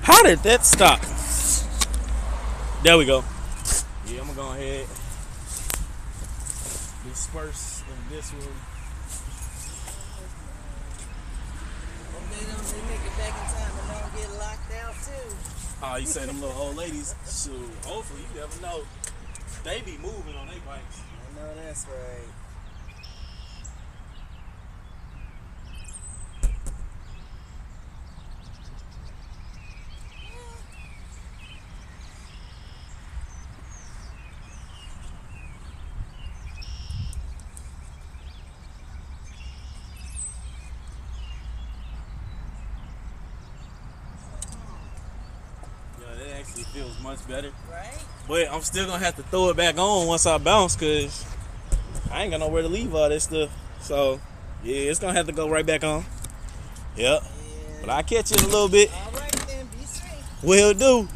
How did that stop? There we go. Yeah, I'm gonna go ahead disperse in this one. They make it back in time and don't get locked out too. Oh, you say them little old ladies? Shoot, hopefully you never know. They be moving on their bikes. I know that's right. It actually feels much better. Right? But I'm still gonna have to throw it back on once I bounce, cause I ain't got nowhere to leave all this stuff. So yeah, it's gonna have to go right back on. Yep. Yeah. But I'll catch you in a little bit. Alright then, be safe. Will do.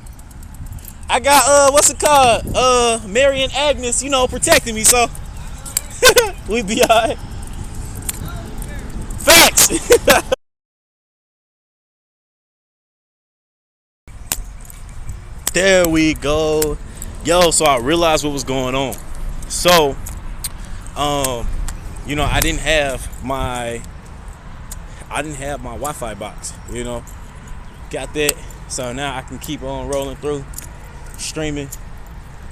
I got what's it called? Mary and Agnes, protecting me, so we be alright. Facts. There we go. Yo, so I realized what was going on. So, I didn't have my Wi-Fi box, Got that. So now I can keep on rolling through, streaming.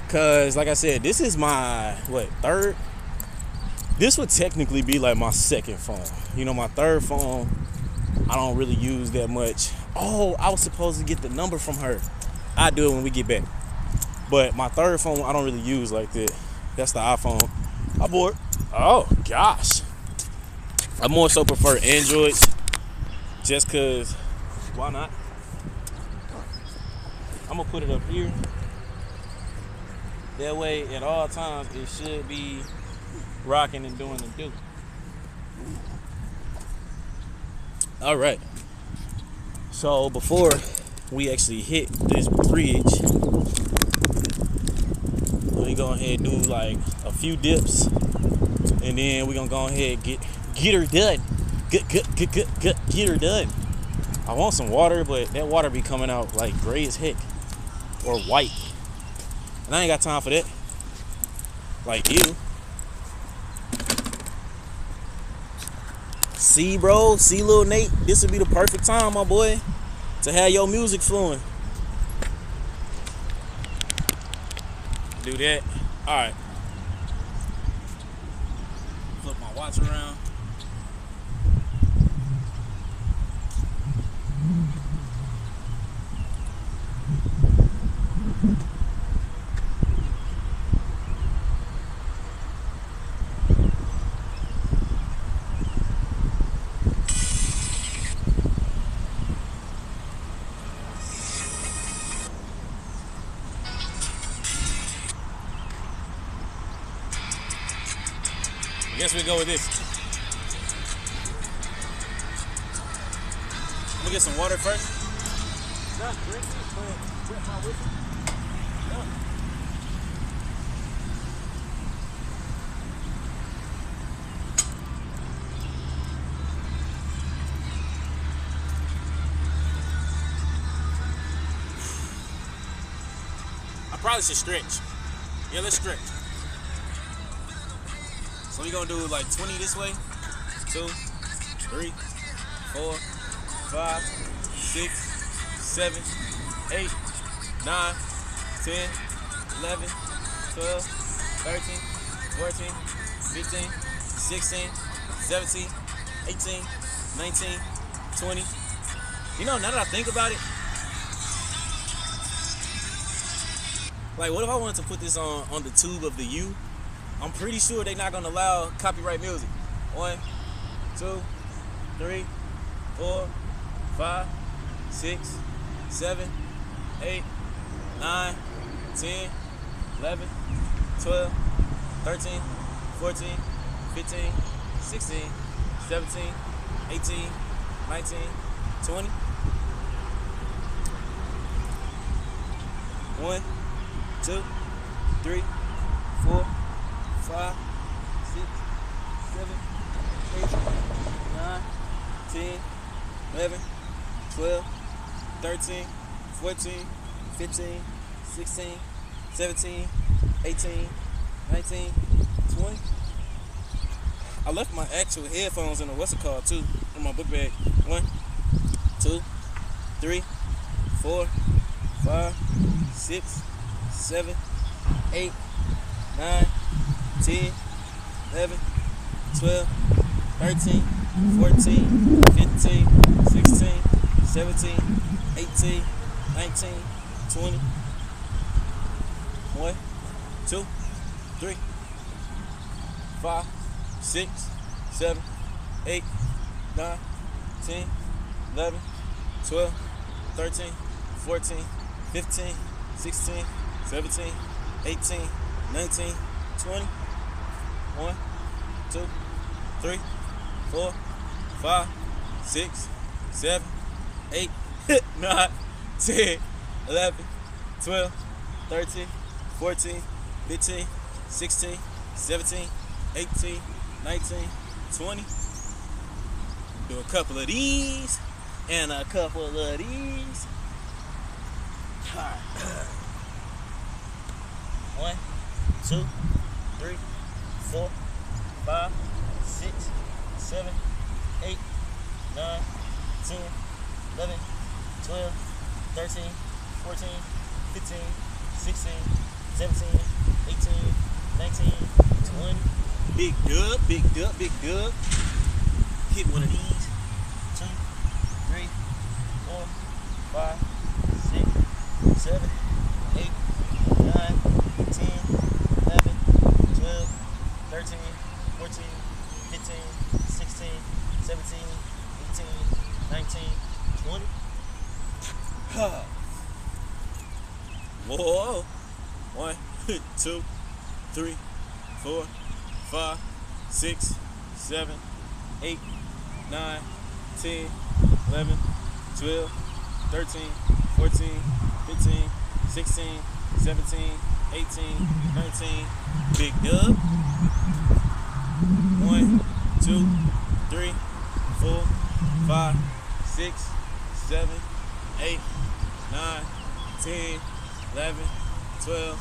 Cause like I said, this is my third? This would technically be like my second phone. My third phone, I don't really use that much. Oh, I was supposed to get the number from her. I do it when we get back. But my third phone, I don't really use like that. That's the iPhone. I bought. Oh gosh, I more so prefer Androids, just cause. Why not? I'm gonna put it up here. That way, at all times, it should be rocking and doing the do. All right. So before we actually hit this bridge, we go ahead and do like a few dips, and then we're gonna go ahead and get her done. Get her done. I want some water, but that water be coming out like gray as heck or white, and I ain't got time for that. Like you. See, bro, see, Lil Nate, this would be the perfect time, my boy, to have your music flowing. Do that. All right. Flip my watch around. I guess we go with this. I'm gonna get some water first. Not drinking, but wet my whistle. I probably should stretch. Yeah, let's stretch. So we gonna do like 20 this way, 2, 3, 4, 5, 6, 7, 8, 9, 10, 11, 12, 13, 14, 15, 16, 17, 18, 19, 20. Now that I think about it, like what if I wanted to put this on the tube of the U? I'm pretty sure they're not gonna allow copyright music. 1, 2, 3, 4, 5, 6, 7, 8, 9, 10, 11, 12, 13, 14, 15, 16, 17, 18, 19, 20. 1, 2, 3, 4, 5, 6, 7, 8, 9, 10, 11, 12, 13, 14, 15, 16, 17, 18, 19, 20. I left my actual headphones in the what's it called too, in my book bag. 1, 2, 3, 4, 5, 6, 7, 8, 9, 10, 11, 12, 13, 14, 15, 16, 17, 18, 19, 20. 1, 2, 3, 5, 6, 7, 8, 9, 10, 11, 12, 13, 14, 15, 16, 17, 18, 19, 20. 1, 2, 3, 4, 5, 6, 7, 8, 9, 10, 11, 12, 13, 14, 15, 16, 17, 18, 19, 20. Do a couple of these and a couple of these. 1, 2, 3, 4, 5, 6, 7, 8, 9, 10, 11, 12, 13, 14, 15, 16, 17, 18, 19, 20. Big dub, big dub, big dub. Hit one of these. 2, 3, 4, 5, 6, 7, 8, 9, 10, 11, 12, 13, 14, 15, 16, 17, 18, 19, 20. Whoa. 1, 2, 3, 4, 5, 6, 7, 8, 9, 10, 11, 12, 13, 14, 15, 16, 17, 18, 19. Big dub. 1, 2, 3, 4, 5, 6, 7, 8, 9, 10, 11, 12,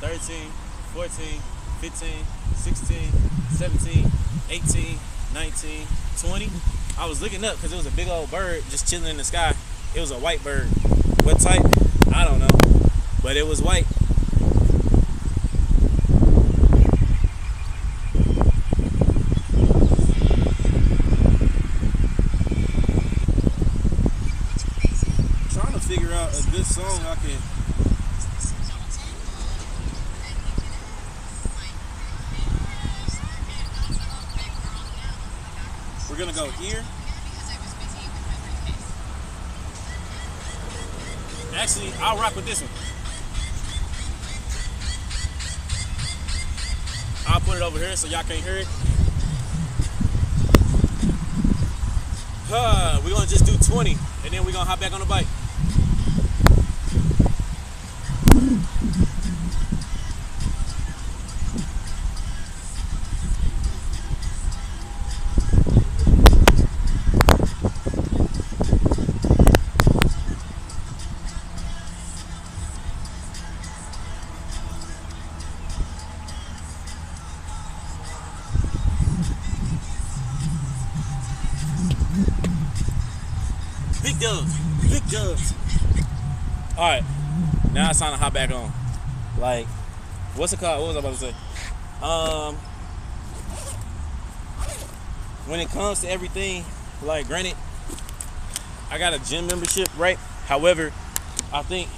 13, 14, 15, 16, 17, 18, 19, 20. I was looking up because it was a big old bird just chilling in the sky. It was a white bird. What type? I don't know. But it was white. Trying to figure out a good song I can. We're gonna go here. Actually, I'll rock with this one. I'll put it over here so y'all can't hear it. We're gonna just do 20 and then we're gonna hop back on the bike. Big dubs, big dubs. All right, now it's time to hop back on. Like, what's it called? What was I about to say? When it comes to everything, like, granted, I got a gym membership, right? However, I think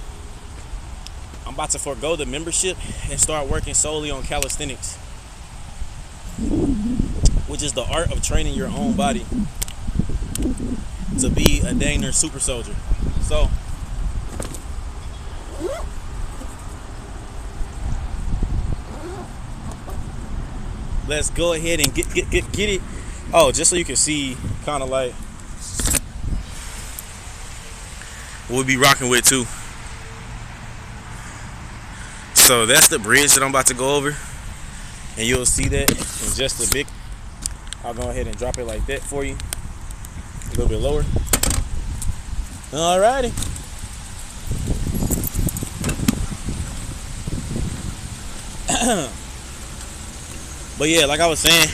I'm about to forego the membership and start working solely on calisthenics, which is the art of training your own body to be a dang near super soldier. So let's go ahead and get it. Oh, just so you can see kind of like what we'll be rocking with too. So that's the bridge that I'm about to go over, and you'll see that in just a bit. I'll go ahead and drop it like that for you. A little bit lower. Alrighty. But yeah, like I was saying,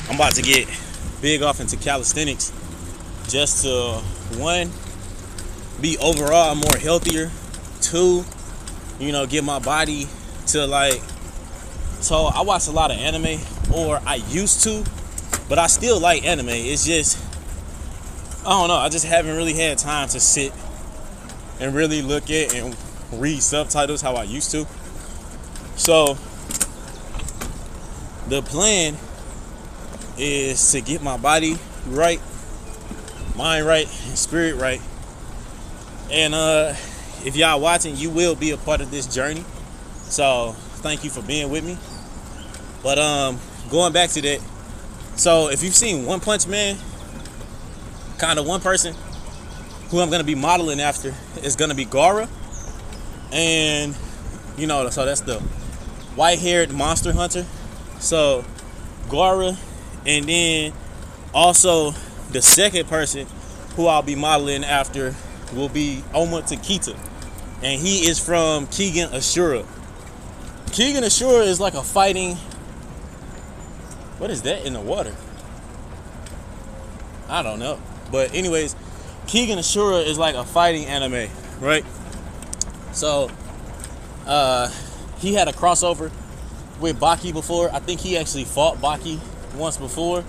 I'm about to get big off into calisthenics just to, one, be overall more healthier, two, you know, get my body to like, so I watch a lot of anime, or I used to, but I still like anime. It's just, I don't know, I just haven't really had time to sit and really look at and read subtitles how I used to. So the plan is to get my body right, mind right, and spirit right. And if y'all watching, you will be a part of this journey. So thank you for being with me. But going back to that, so if you've seen One Punch Man, kind of one person who I'm gonna be modeling after is gonna be Garou. And you know, so that's the white-haired monster hunter. So Garou, and then also the second person who I'll be modeling after will be Ohma Tokita, and he is from Keegan Ashura. Keegan Ashura is like a fighting, what is that in the water? I don't know. But anyways, Keegan Ashura is like a fighting anime, right? So he had a crossover with Baki before. I think he actually fought Baki once before.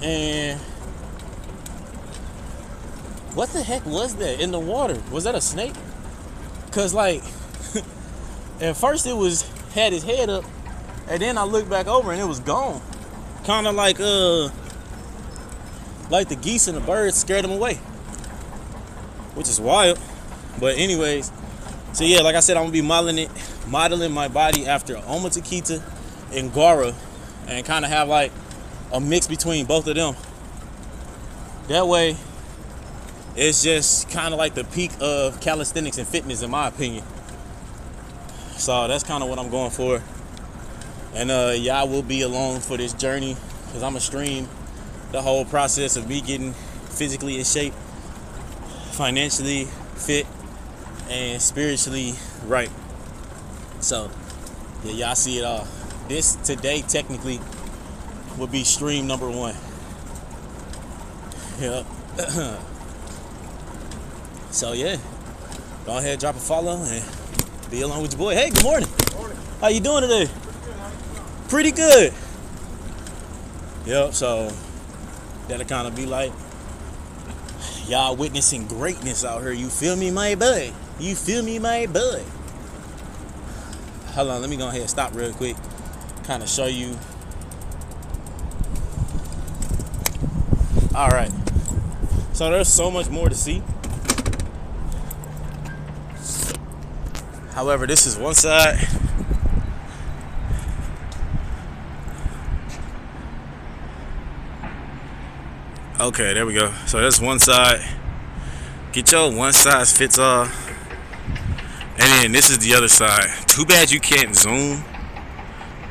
And what the heck was that in the water? Was that a snake? Cause like at first it was had his head up, and then I looked back over and it was gone. Kind of like the geese and the birds scared him away, which is wild. But anyways, so yeah, like I said, I'm gonna be modeling my body after Ohma Tokita and Garou, and kind of have like a mix between both of them. That way, it's just kind of like the peak of calisthenics and fitness, in my opinion. So that's kind of what I'm going for. And y'all will be along for this journey, because I'm gonna stream the whole process of me getting physically in shape, financially fit, and spiritually right. So yeah, y'all see it all. This today technically would be stream number 1. Yep. So yeah, go ahead, drop a follow, and be along with your boy. Hey, good morning. Good morning. How you doing today? Pretty good. How you doing? Pretty good. Yep. So that'll kind of be like y'all witnessing greatness out here. You feel me, my bud? You feel me, my bud? Hold on, let me go ahead and stop real quick. Kind of show you. All right. So there's so much more to see. However, this is one side. Okay, there we go. So that's one side. Get your one size fits all. And then this is the other side. Too bad you can't zoom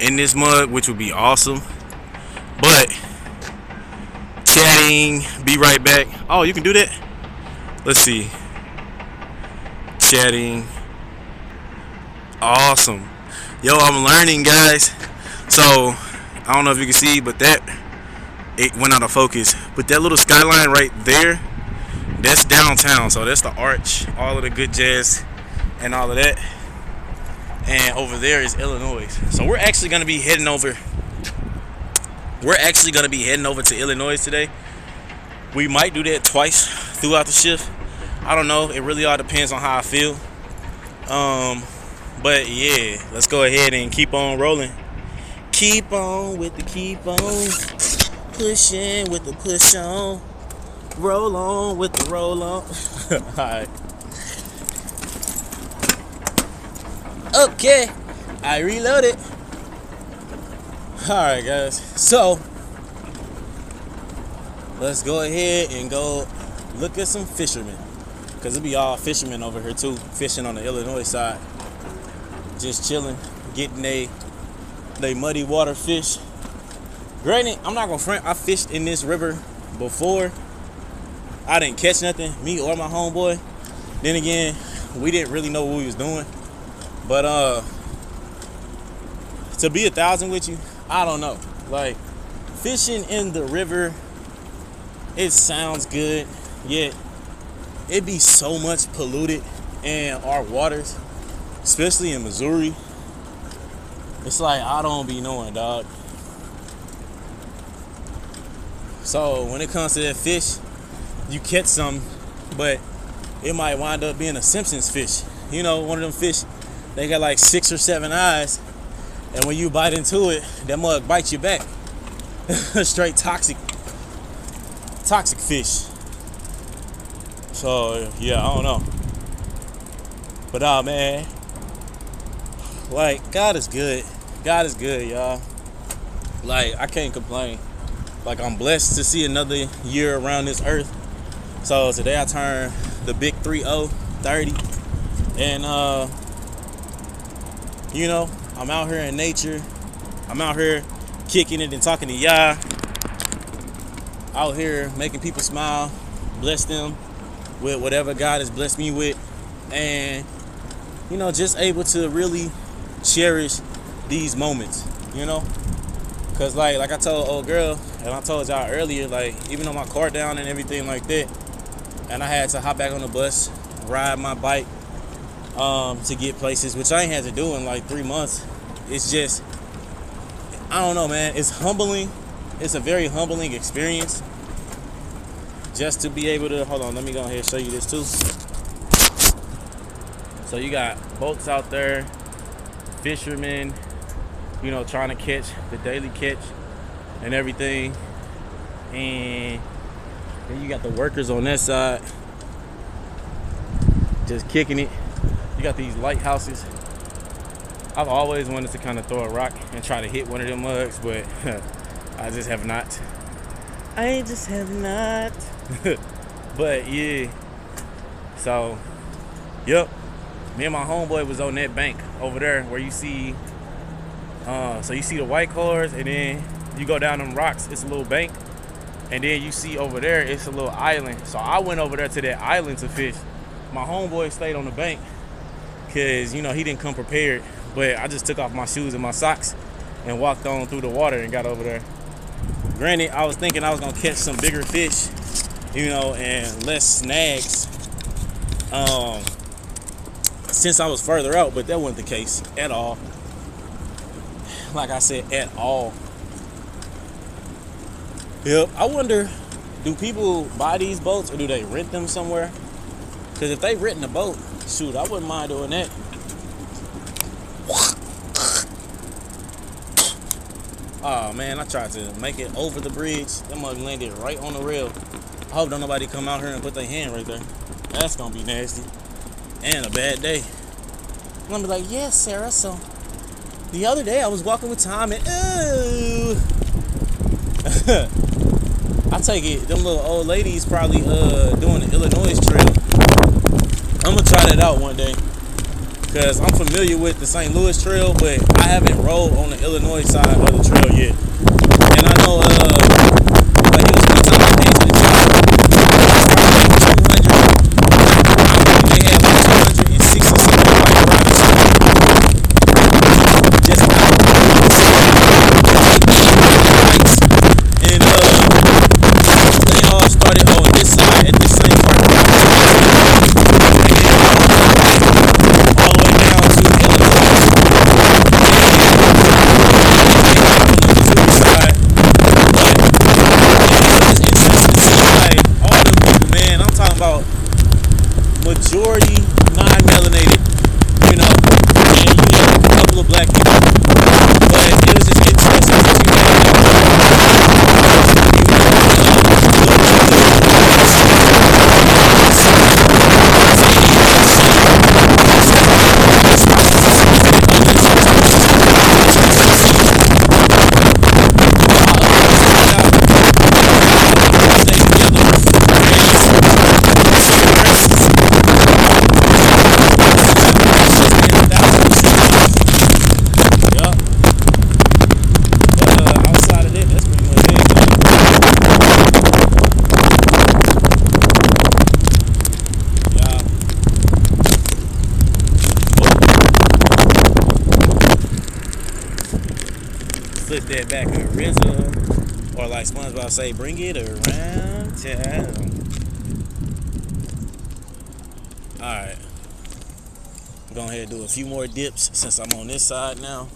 in this mud, which would be awesome. But chatting, be right back. Oh, you can do that? Let's see. Chatting. Awesome. Yo, I'm learning, guys. So I don't know if you can see, but it went out of focus. But that little skyline right there, that's downtown. So that's the arch, all of the good jazz and all of that. And over there is Illinois. So we're actually gonna be heading over. We're actually gonna be heading over to Illinois today. We might do that twice throughout the shift. I don't know. It really all depends on how I feel. But yeah, let's go ahead and keep on rolling. Keep on with the keep on. Pushing with the push on. Roll on with the roll on. Alright. Okay. I reloaded. Alright, guys. So let's go ahead and go look at some fishermen. Because it'll be all fishermen over here too. Fishing on the Illinois side. Just chilling, getting they muddy water fish. Granted, I'm not gonna front, I fished in this river before. I didn't catch nothing, me or my homeboy. Then again, we didn't really know what we was doing. But to be 1,000 with you, I don't know. Like, fishing in the river, it sounds good, yet it be so much polluted in our waters, especially in Missouri. It's like, I don't be knowing, dog. So when it comes to that fish, you catch some, but it might wind up being a Simpsons fish. You know, one of them fish, they got like 6 or 7 eyes, and when you bite into it, that mug bites you back. Straight toxic fish. So yeah, I don't know. But man, like, God is good. God is good, y'all. Like, I can't complain. Like, I'm blessed to see another year around this earth. So today I turned the big 30, 30. And you know, I'm out here in nature. I'm out here kicking it and talking to y'all. Out here making people smile, bless them with whatever God has blessed me with. And, you know, just able to really cherish these moments, you know? Because like I told old girl, and I told y'all earlier, like, even on my car down and everything like that, and I had to hop back on the bus, ride my bike to get places, which I ain't had to do in like 3 months. It's just, I don't know, man. It's humbling. It's a very humbling experience just to be able to, hold on, let me go ahead and show you this too. So you got boats out there, fishermen, you know, trying to catch the daily catch and everything. And then you got the workers on that side just kicking it. You got these lighthouses. I've always wanted to kind of throw a rock and try to hit one of them mugs, but I just have not. I just have not. But yeah. So, yep. Me and my homeboy was on that bank over there where you see, so you see the white cars, and then you go down them rocks, it's a little bank, and then you see over there, it's a little island. So I went over there to that island to fish. My homeboy stayed on the bank because, you know, he didn't come prepared, but I just took off my shoes and my socks and walked on through the water and got over there. Granted, I was thinking I was gonna catch some bigger fish, you know, and less snags, since I was further out, but that wasn't the case at all. Like I said, at all. Yep. I wonder, do people buy these boats or do they rent them somewhere? Because if they renting a boat, shoot, I wouldn't mind doing that. Oh man, I tried to make it over the bridge. That mug landed right on the rail. I hope don't nobody come out here and put their hand right there. That's gonna be nasty. And a bad day. I'm gonna be like, yes, Sarah, so the other day I was walking with Tom and ooh. I take it them little old ladies probably doing the Illinois trail. I'm gonna try that out one day. Cause I'm familiar with the St. Louis trail, but I haven't rolled on the Illinois side of the trail yet. And I know like it was one time I came to the job, they had like 260 something like private school. Just out and they all started on this side at the same part. Majority non-melanated, you know, and you have a couple of black people, but it was just interesting that you back a RZA, or like SpongeBob say, bring it around town. Alright. Go ahead and do a few more dips since I'm on this side now.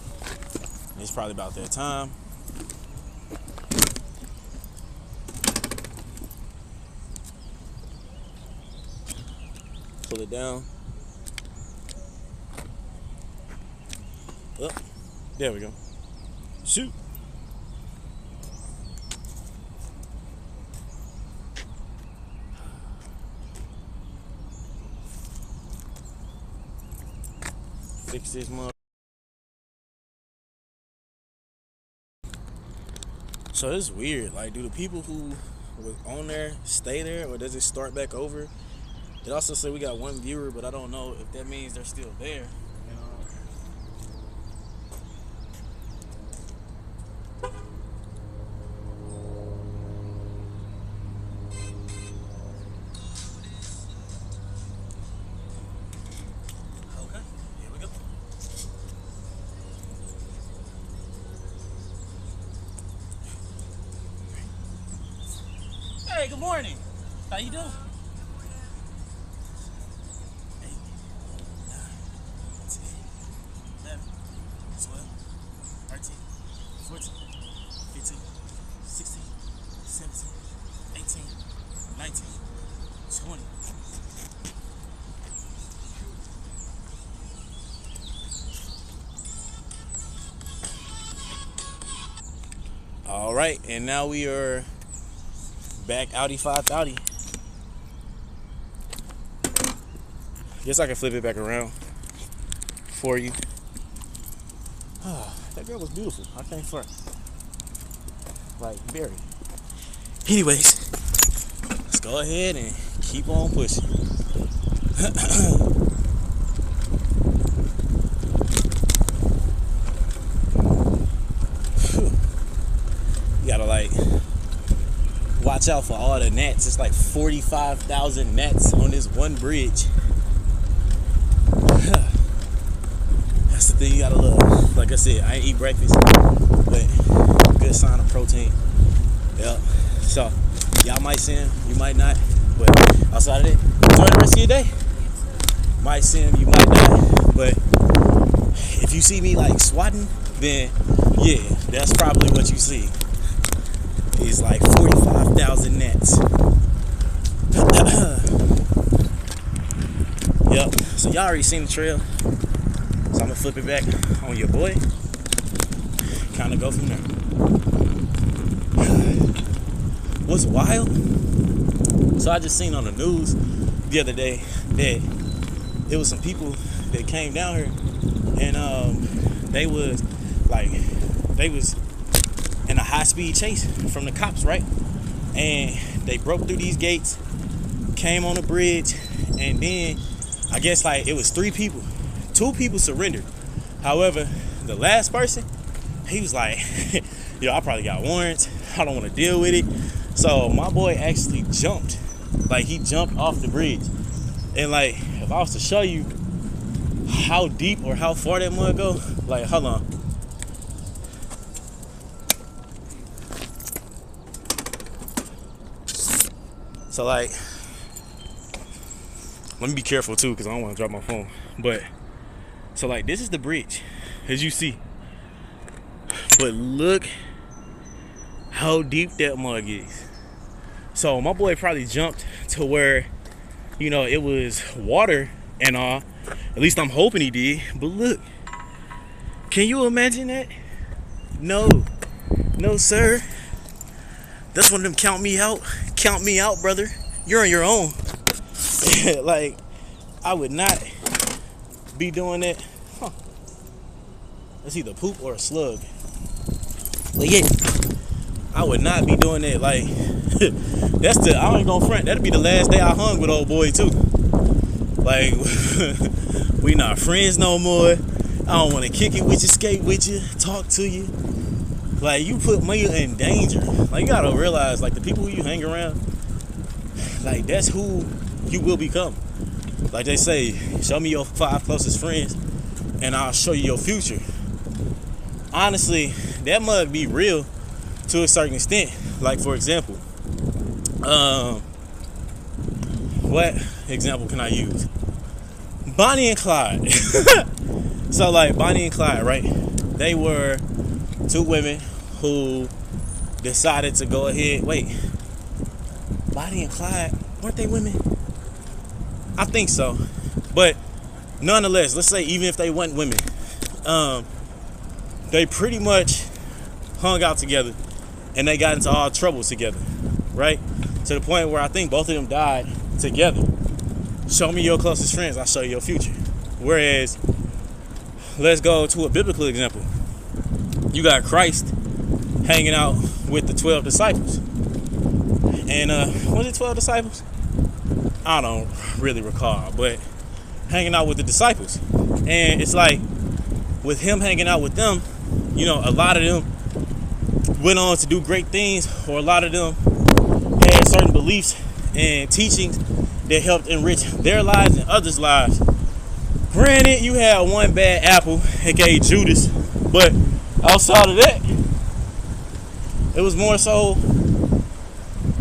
It's probably about that time. Pull it down. Up. There we go. Shoot. Fix this mug. So it's weird. Like, do the people who were on there stay there, or does it start back over? It also said we got one viewer, but I don't know if that means they're still there. Okay, here we go. Hey, good morning. How you doing? 14, 15, 16, 17, 18, 19, 20. All right, and now we are back Audi 530. Guess I can flip it back around for you. That girl was beautiful. I can't front. Like, very. Anyways, let's go ahead and keep on pushing. You gotta, like, watch out for all the gnats. It's like 45,000 gnats on this one bridge. That's the thing you gotta love. Like I said, I ain't eat breakfast, but good sign of protein. Yep. So y'all might see him, you might not. But outside of that, enjoy the rest of your day. Might see him, you might not. But if you see me like swatting, then yeah, that's probably what you see. It's like 45,000 gnats. Yep. So y'all already seen the trail. So I'm gonna flip it back on your boy. Kind of go from there. What's wild? So I just seen on the news the other day that it was some people that came down here, and they was in a high-speed chase from the cops, right? And they broke through these gates, came on the bridge, and then I guess like it was 3 people. 2 people surrendered. However, the last person, he was like, yo, I probably got warrants. I don't want to deal with it. So my boy actually jumped. Like, he jumped off the bridge. And like, if I was to show you how deep or how far that mud go, like, hold on. So like, let me be careful too, because I don't want to drop my phone. But so like, this is the bridge, as you see. But look how deep that mug is. So my boy probably jumped to where, you know, it was water and all. At least I'm hoping he did. But look, can you imagine that? No, sir. That's one of them count me out, brother. You're on your own. Like, I would not be doing that. That's either poop or a slug. But yeah, I would not be doing that. Like, I ain't gonna front. That'd be the last day I hung with old boy too. Like, we not friends no more. I don't want to kick it with you, skate with you, talk to you. Like, you put me in danger. Like, you gotta realize, like, the people who you hang around, like, that's who you will become. Like they say, show me your 5 closest friends and I'll show you your future. Honestly, that mug be real to a certain extent. Like, for example, what example can I use? Bonnie and Clyde. So like Bonnie and Clyde, right? They were two women who decided to go ahead. Wait, Bonnie and Clyde, weren't they women? I think so. But nonetheless, let's say even if they weren't women, they pretty much hung out together and they got into all trouble together, right? To the point where I think both of them died together. Show me your closest friends, I'll show you your future. Whereas, let's go to a biblical example. You got Christ hanging out with the 12 disciples. And was it 12 disciples? I don't really recall, but hanging out with the disciples. And it's like, with him hanging out with them, you know, a lot of them went on to do great things, or a lot of them had certain beliefs and teachings that helped enrich their lives and others' lives. Granted, you had one bad apple, aka Judas, but outside of that, it was more so,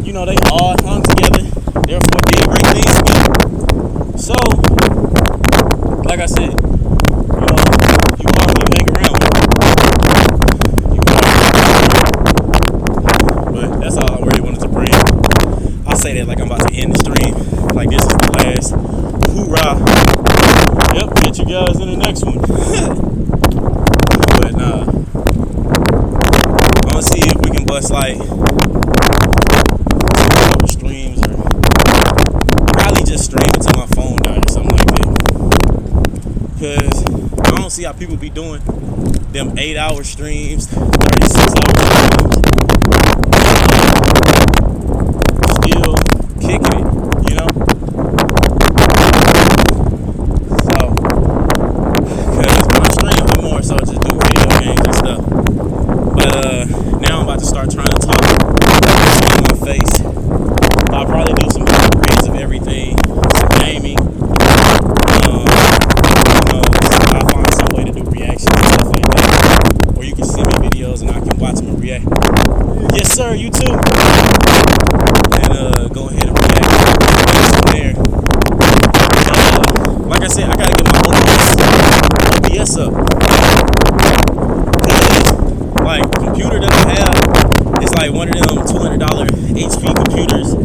you know, they all hung together, therefore did great things together. So, like I said, you know, you are who you hang around with. You are. But that's all I really wanted to bring. I say that like I'm about to end the stream, like this is the last hoorah. Yep, get you guys in the next one. But nah, I'm gonna see if we can bust like 2 streams, or probably just stream until my phone dies or something like that. Cause I don't see how people be doing them 8-hour streams, 36-hour streams, still kicking it, you know? So just do video games and stuff. But now I'm about to start trying to talk on my face. I'll probably do some hybrids of everything, some gaming. I'll find some way to do reactions and stuff like that. Or you can send me videos and I can watch them and react. Yes sir, you too. And go ahead and react from there. Like I said, I gotta get my OBS up. Like, computer that I have is like one of them $200 HP computers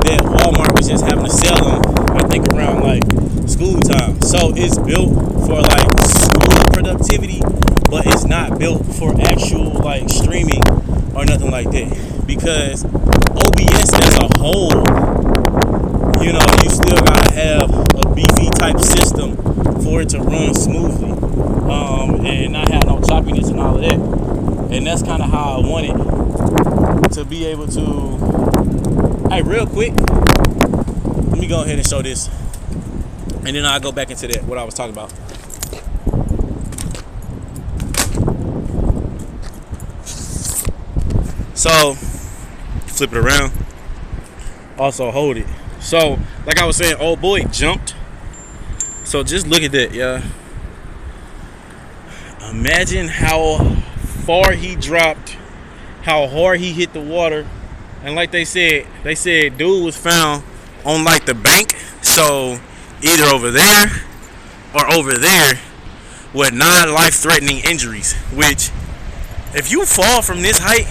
that Walmart was just having to sell them, I think around like school time. So it's built for like school productivity, but it's not built for actual like streaming or nothing like that. Because OBS as a whole, you know, you still gotta have a beefy type system for it to run smoothly, and not have no choppiness and all of that. And that's kind of how I want it to be able to. Hey, real quick, let me go ahead and show this, and then I'll go back into that, what I was talking about. So, flip it around. Also hold it. So, like I was saying, old boy jumped. So just look at that, yeah. Imagine how far he dropped, how hard he hit the water. And like they said dude was found on like the bank. So either over there or over there with non-life-threatening injuries. Which, if you fall from this height,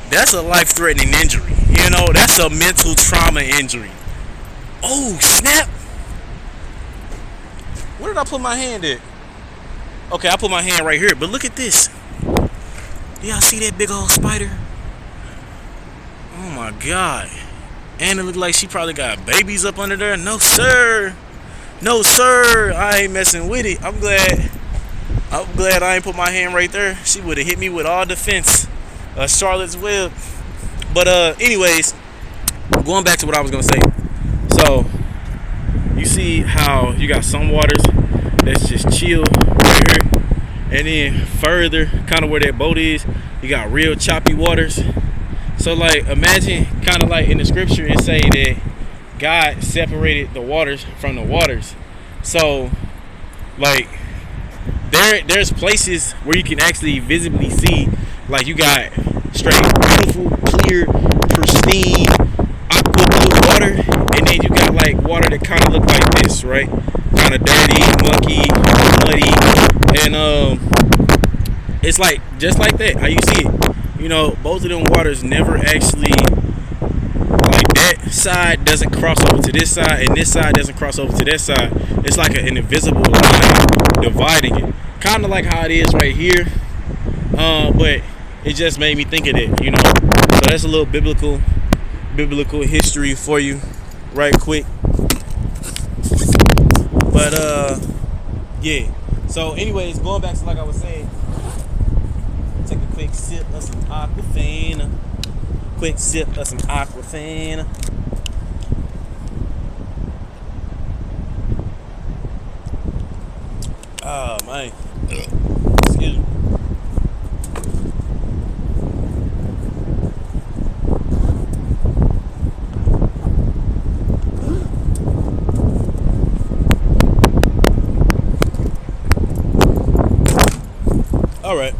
that's a life-threatening injury. You know, that's a mental trauma injury. Oh, snap. Where did I put my hand at? Okay, I put my hand right here, but look at this. Do y'all see that big old spider? Oh my God. And it looked like she probably got babies up under there. No, sir. No, sir. I ain't messing with it. I'm glad I ain't put my hand right there. She would have hit me with all defense. Charlotte's Web. But anyways, going back to what I was gonna say. So you see how you got some waters that's just chill right here, and then further, kind of where that boat is, you got real choppy waters. So like, imagine kind of like in the scripture it's saying that God separated the waters from the waters. So like there's places where you can actually visibly see Like you got straight beautiful, clear, pristine, aqua blue water, and then you got like water that kind of look like this, right? Kind of dirty, mucky, muddy, and it's like just like that. How you see it? You know, both of them waters never actually, like that side doesn't cross over to this side, and this side doesn't cross over to that side. It's like an invisible line dividing it, kind of like how it is right here. But it just made me think of that, you know. So that's a little biblical history for you, right quick. But yeah. So anyways, going back to like I was saying, take a quick sip of some Aquafina. Quick sip of some Aquafina. Oh man. Excuse me. All right.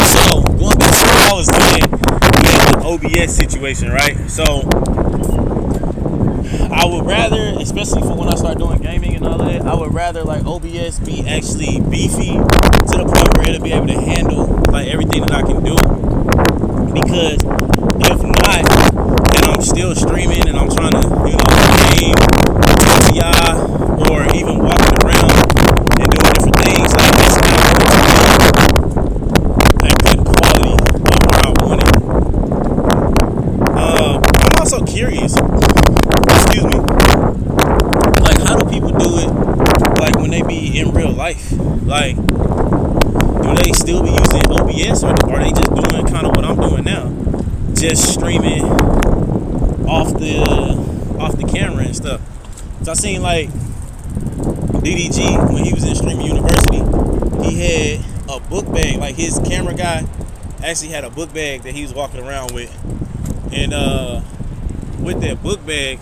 So going back to what I was doing with the OBS situation, right? So I would rather, especially for when I start doing gaming and all that, I would rather like OBS be actually beefy to the point where it'll be able to handle like everything that I can do. Because if not, then I'm still streaming and I'm trying to, you know, game TTI or even walking around and doing different things. Like that's not that good quality of what I wanted. I'm also curious. Excuse me. Like, how do people do it? Like when they be in real life? Like, do they still be using OBS, or are they just doing kind of what I'm doing now, just streaming off the camera and stuff? So I seen like DDG when he was in Streaming University, he had a book bag. Like his camera guy actually had a book bag that he was walking around with, and with that book bag,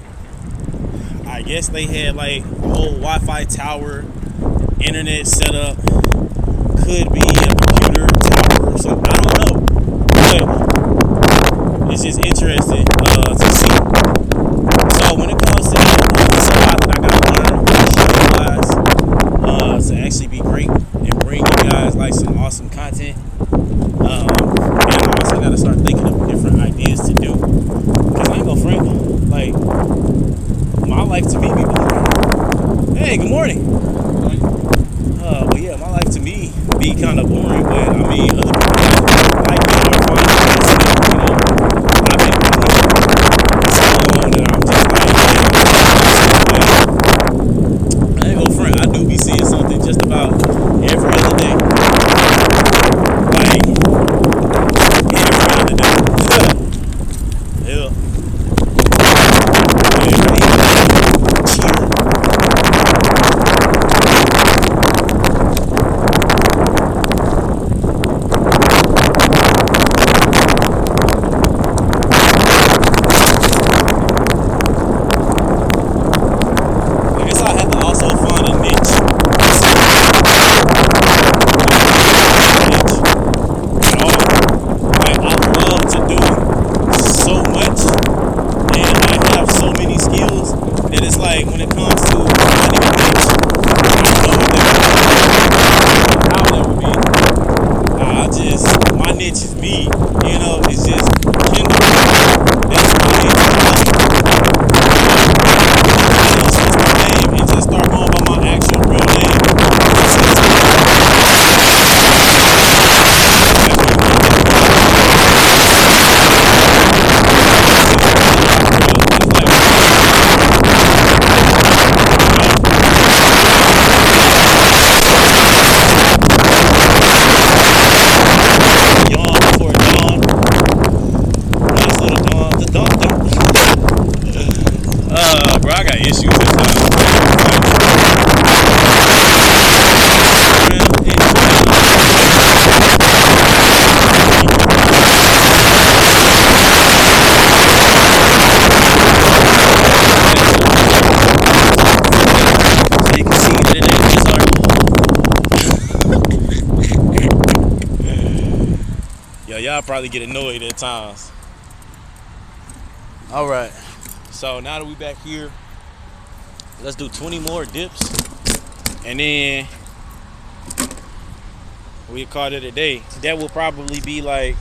I guess they had like a whole Wi-Fi tower, internet setup. Could be a computer tower or something. I don't know, but it's just interesting to see. So when it comes to that, it's a lot that I gotta learn, show you guys, to actually be great and bring you guys like some awesome content. And I also gotta start thinking of different ideas to do. Cause I ain't gonna front, like my life to me be boring. Hey, good morning. But yeah, my life to me be kind of boring, but I mean, other people like me or find it, you know, I've been doing so long that I'm just like, I ain't gonna front, I do be seeing something just about every other day. Like, every other day. Yeah. y'all probably get annoyed at times. All right. So now that we back here, let's do 20 more dips, and then we call it a day. That will probably be like,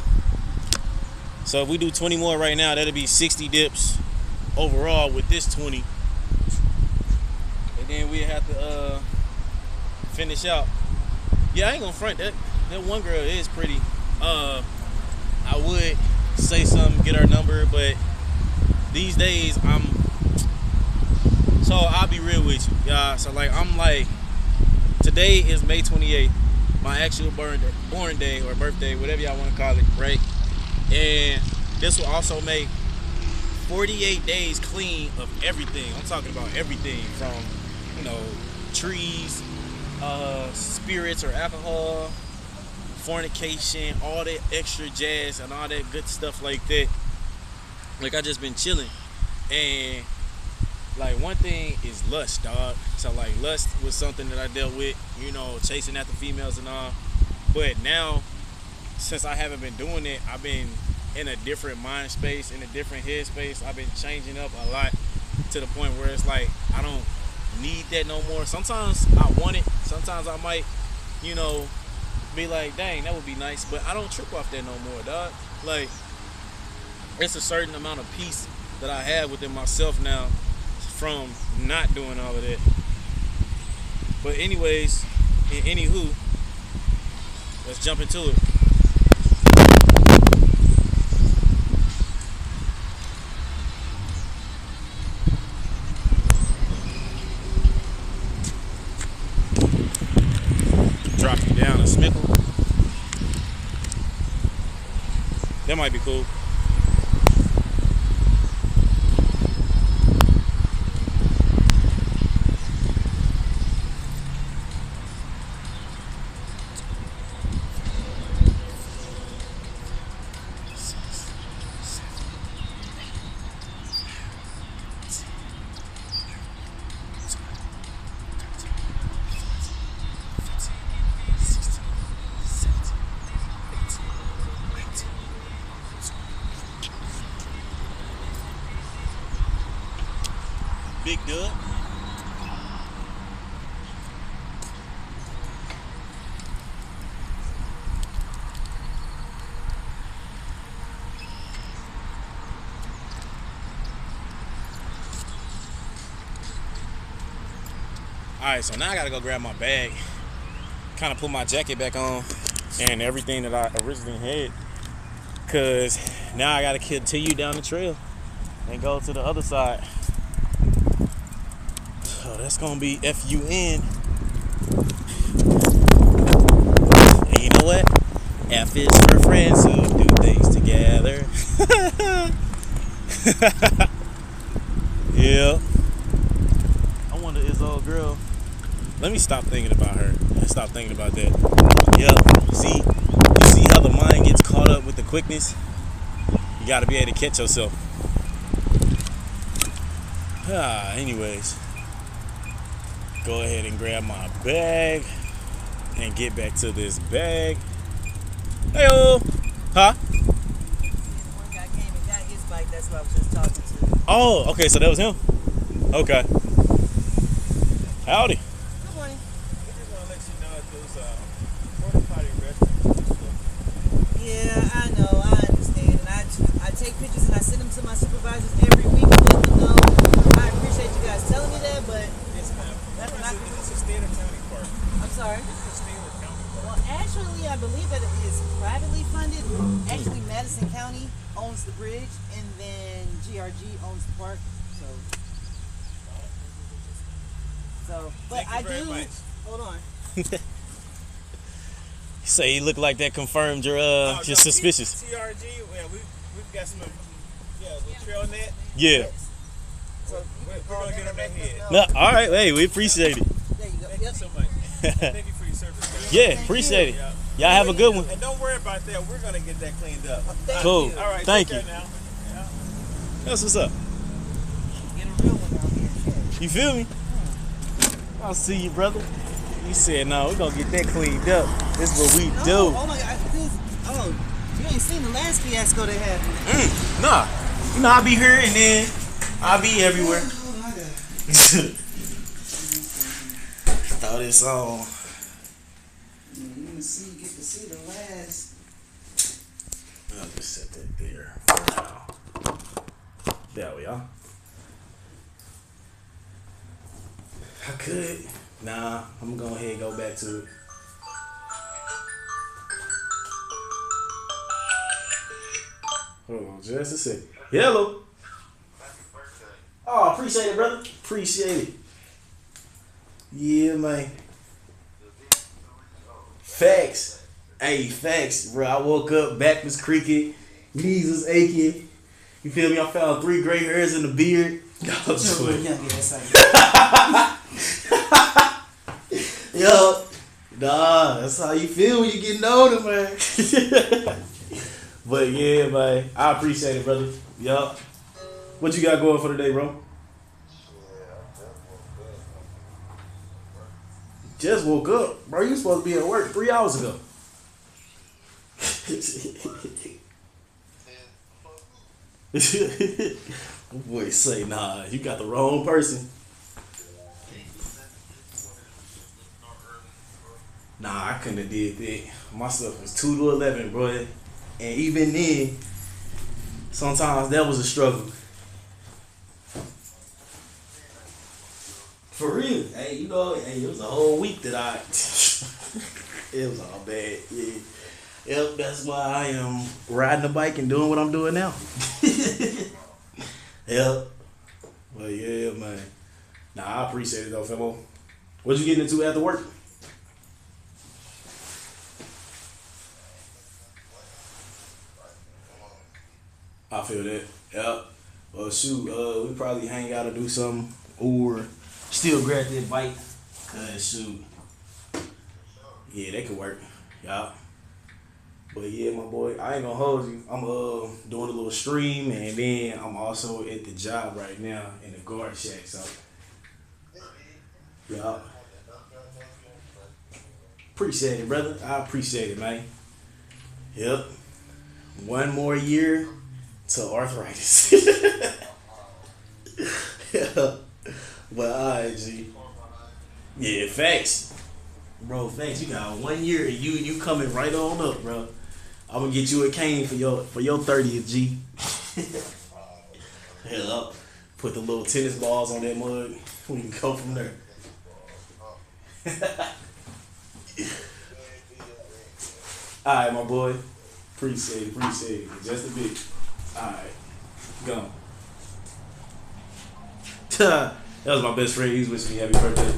so if we do 20 more right now, that'll be 60 dips overall with this 20. And then we have to finish out. Yeah, I ain't gonna front that. That one girl is pretty. I would say something, get her number, but these days so I'll be real with you, y'all. So like today is May 28th, my actual born day or birthday, whatever y'all want to call it, right? And this will also make 48 days clean of everything. I'm talking about everything from, trees, spirits or alcohol, fornication, all that extra jazz and all that good stuff like that. Like, I just been chilling, and like one thing is lust, dog. So like lust was something that I dealt with, chasing after females and all. But now, since I haven't been doing it, I've been in a different mind space, in a different head space. I've been changing up a lot to the point where it's like I don't need that no more. Sometimes I want it. Sometimes I might, be like, dang, that would be nice. But I don't trip off that no more, dog. Like, it's a certain amount of peace that I have within myself now from not doing all of that. But anyways, anywho, let's jump into it. Drop you down a smickle. That might be cool. Big dub. Alright, so now I gotta go grab my bag, kind of put my jacket back on and everything that I originally had, because now I gotta continue down the trail and go to the other side. So that's gonna be FUN. And you know what? F is for friends who do things together. Yeah. I wonder, is old girl. Let me stop thinking about her. Let's stop thinking about that. Yep. You see how the mind gets caught up with the quickness? You gotta be able to catch yourself. Anyways. Go ahead and grab my bag and get back to this bag. Hey-o! Huh? One guy came and got his bike, that's what I was just talking to. Oh, okay, so that was him? Okay. Howdy. Good morning. I just want to let you know that those porta potty restrooms. Yeah, I know, I understand. And I take pictures and I send them to my supervisors every week to let them know. I appreciate you guys telling me that, but Yes, ma'am. that's not. Is this a Standard County park? I'm sorry. This is a Standard County park. Well, actually, I believe that it is privately funded. Actually, Madison County owns the bridge, and then GRG owns the park. But Thank you I very do. much. Hold on. Say you look like that confirmed your No, suspicious. TRG, well, we've got some, the trail net. Yeah. So We're going to get on that head. No, all right. Hey, we appreciate it. There you go. Thank you so much. Thank you for your service, guys. Yeah, Thank appreciate it. Yeah. Y'all have a good one. And don't worry about that. We're going to get that cleaned up. Thank Cool. you. All right. Thank take you. care now. Yeah. That's what's up. Get a real one out here. Shit. You feel me? I'll see you, brother. You said, no, we're going to get that cleaned up. This is what we No, do. oh my God. You ain't seen the last fiasco that happened. Nah. You know, I'll be here and then I'll be everywhere. Throw this on. You can see, get to see the last. I'll just set that there for now. There we are. I could. Nah, I'm gonna go ahead and go back to it. Hold on just a second. Hello. Oh, appreciate it, brother. Appreciate it. Yeah, man. Facts. Hey, facts, bro. I woke up, back was creaking, knees was aching. You feel me? I found 3 gray hairs in the beard. Yo, nah, that's how you feel when you getting older, man. But yeah, man, I appreciate it, brother. Yup. What you got going for today, bro? Just woke up, bro. You supposed to be at work 3 hours ago. Boy, say nah. You got the wrong person. Nah, I couldn't have did that. My stuff was 2 to 11, bro. And even then, sometimes that was a struggle. For real. Hey, you know, hey, it was a whole week that it was all bad. Yeah. Yep, that's why I am riding a bike and doing what I'm doing now. Yep. Well, yeah, man. Nah, I appreciate it though, fellow. What you getting into after work? I feel that. Yep. Well, shoot, we probably hang out or do something, or still grab that bike. Cause shoot, yeah, that could work. Yup. But yeah, my boy, I ain't gonna hold you. I'm doing a little stream, and then I'm also at the job right now in the guard shack. So, yup. Appreciate it, brother. I appreciate it, man. Yep. 1 more year to arthritis. Yeah. But alright, G. Yeah, facts. Bro, facts. You got 1 year and you coming right on up, bro. I'm gonna get you a cane for your 30th, G. Hell up. Put the little tennis balls on that mug. We can go from there. Alright, my boy. Appreciate it. Just a bit. Alright. Go. That was my best friend. He's wishing me happy birthday.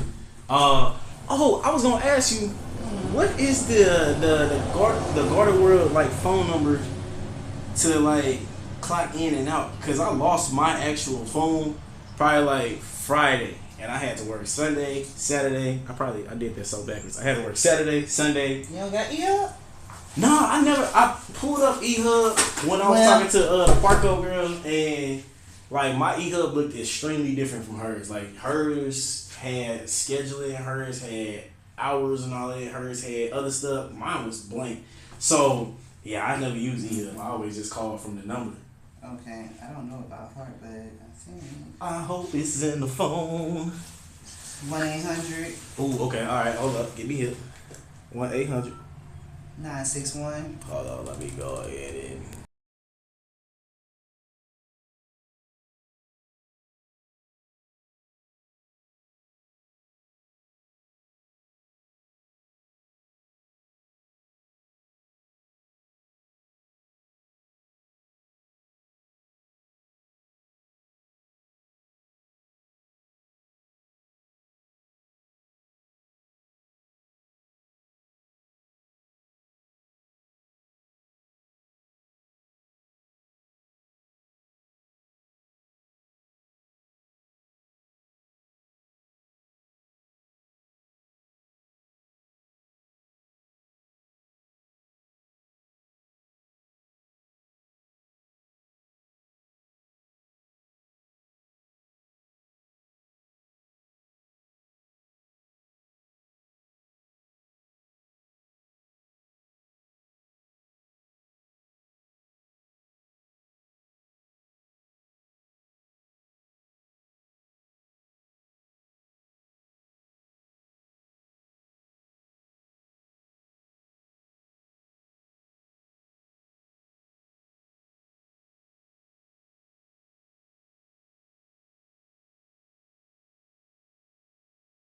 I was gonna ask you, what is the Garden World like phone number to like clock in and out? Cause I lost my actual phone probably like Friday, and I had to work Sunday, Saturday. I did that so backwards. I had to work Saturday, Sunday. You don't got E-Hub? No, I pulled up E-Hub when I was talking to the Parco girl, and like my E-Hub looked extremely different from hers. Like hers had scheduling, hers had hours and all that, hers had other stuff. Mine was blank. So yeah, I never use E-Hub. I always just call from the number. Okay, I don't know about her, but I think I hope it's in the phone. 1-800. Oh, okay, all right, hold up, get me here. 1-800. 961. Hold on, let me go ahead and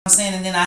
I'm saying, and then I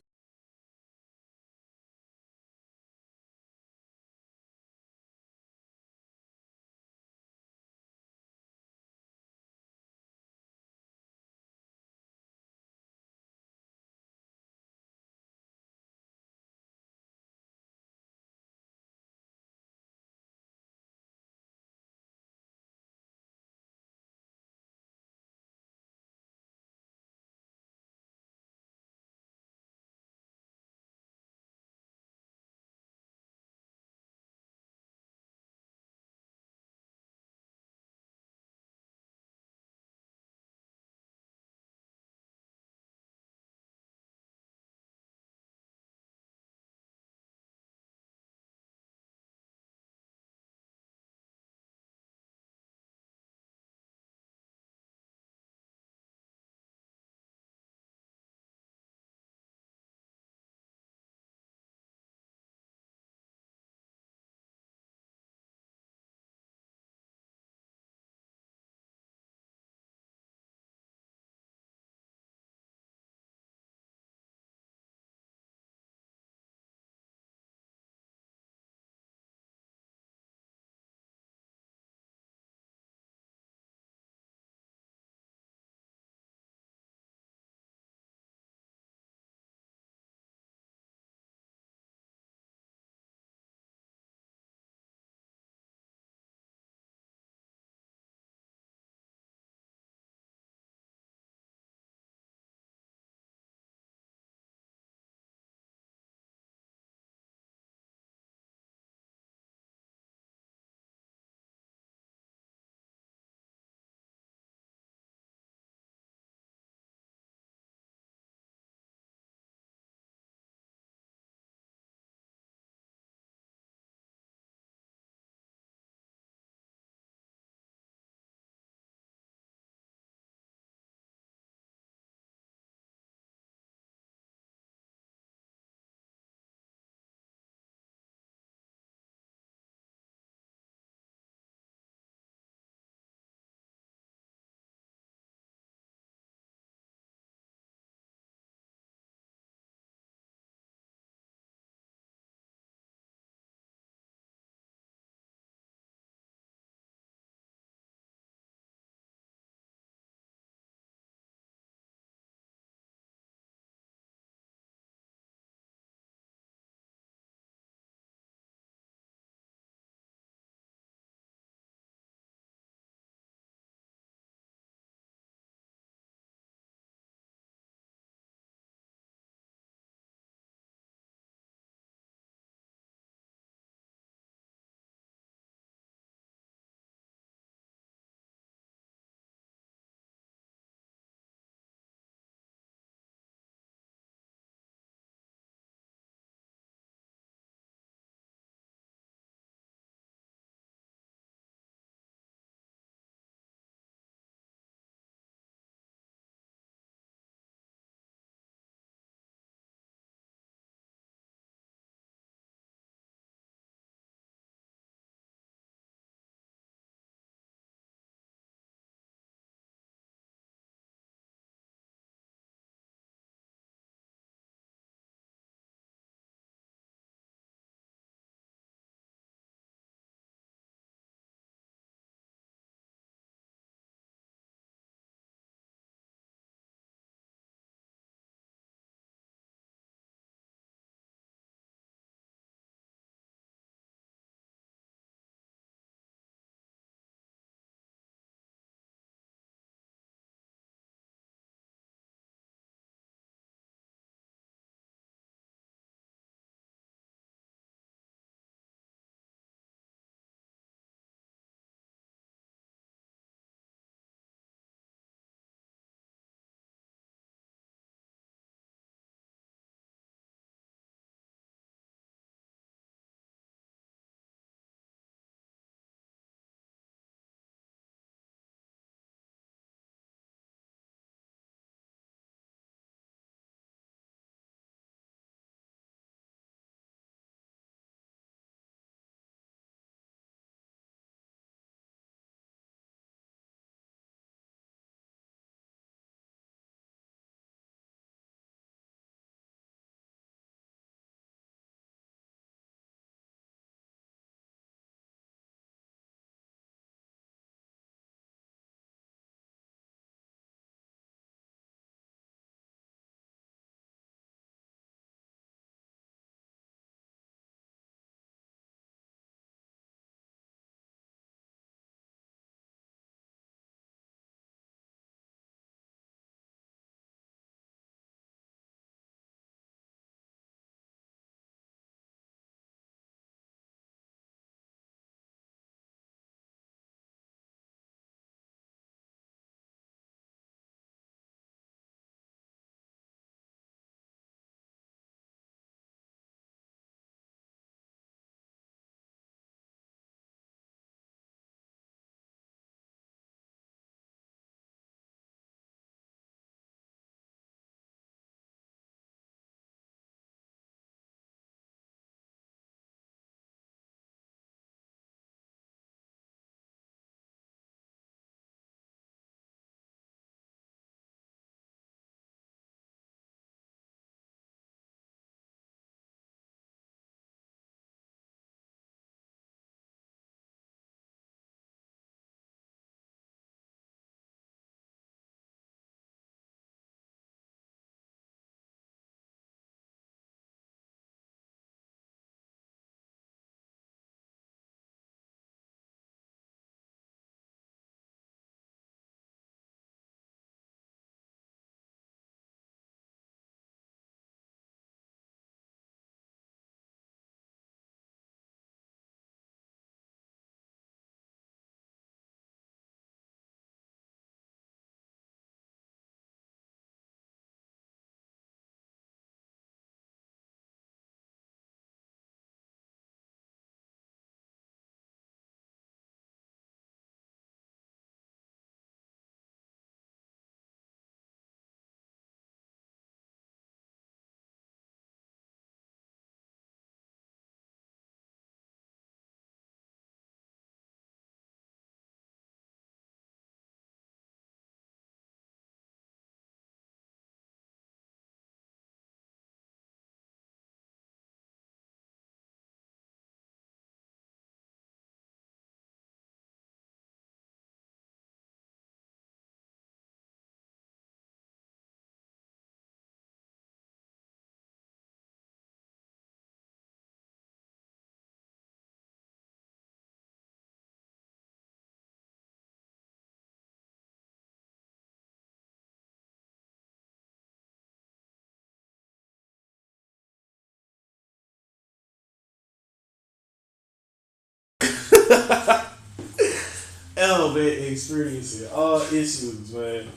Elevate experiencing all issues, man.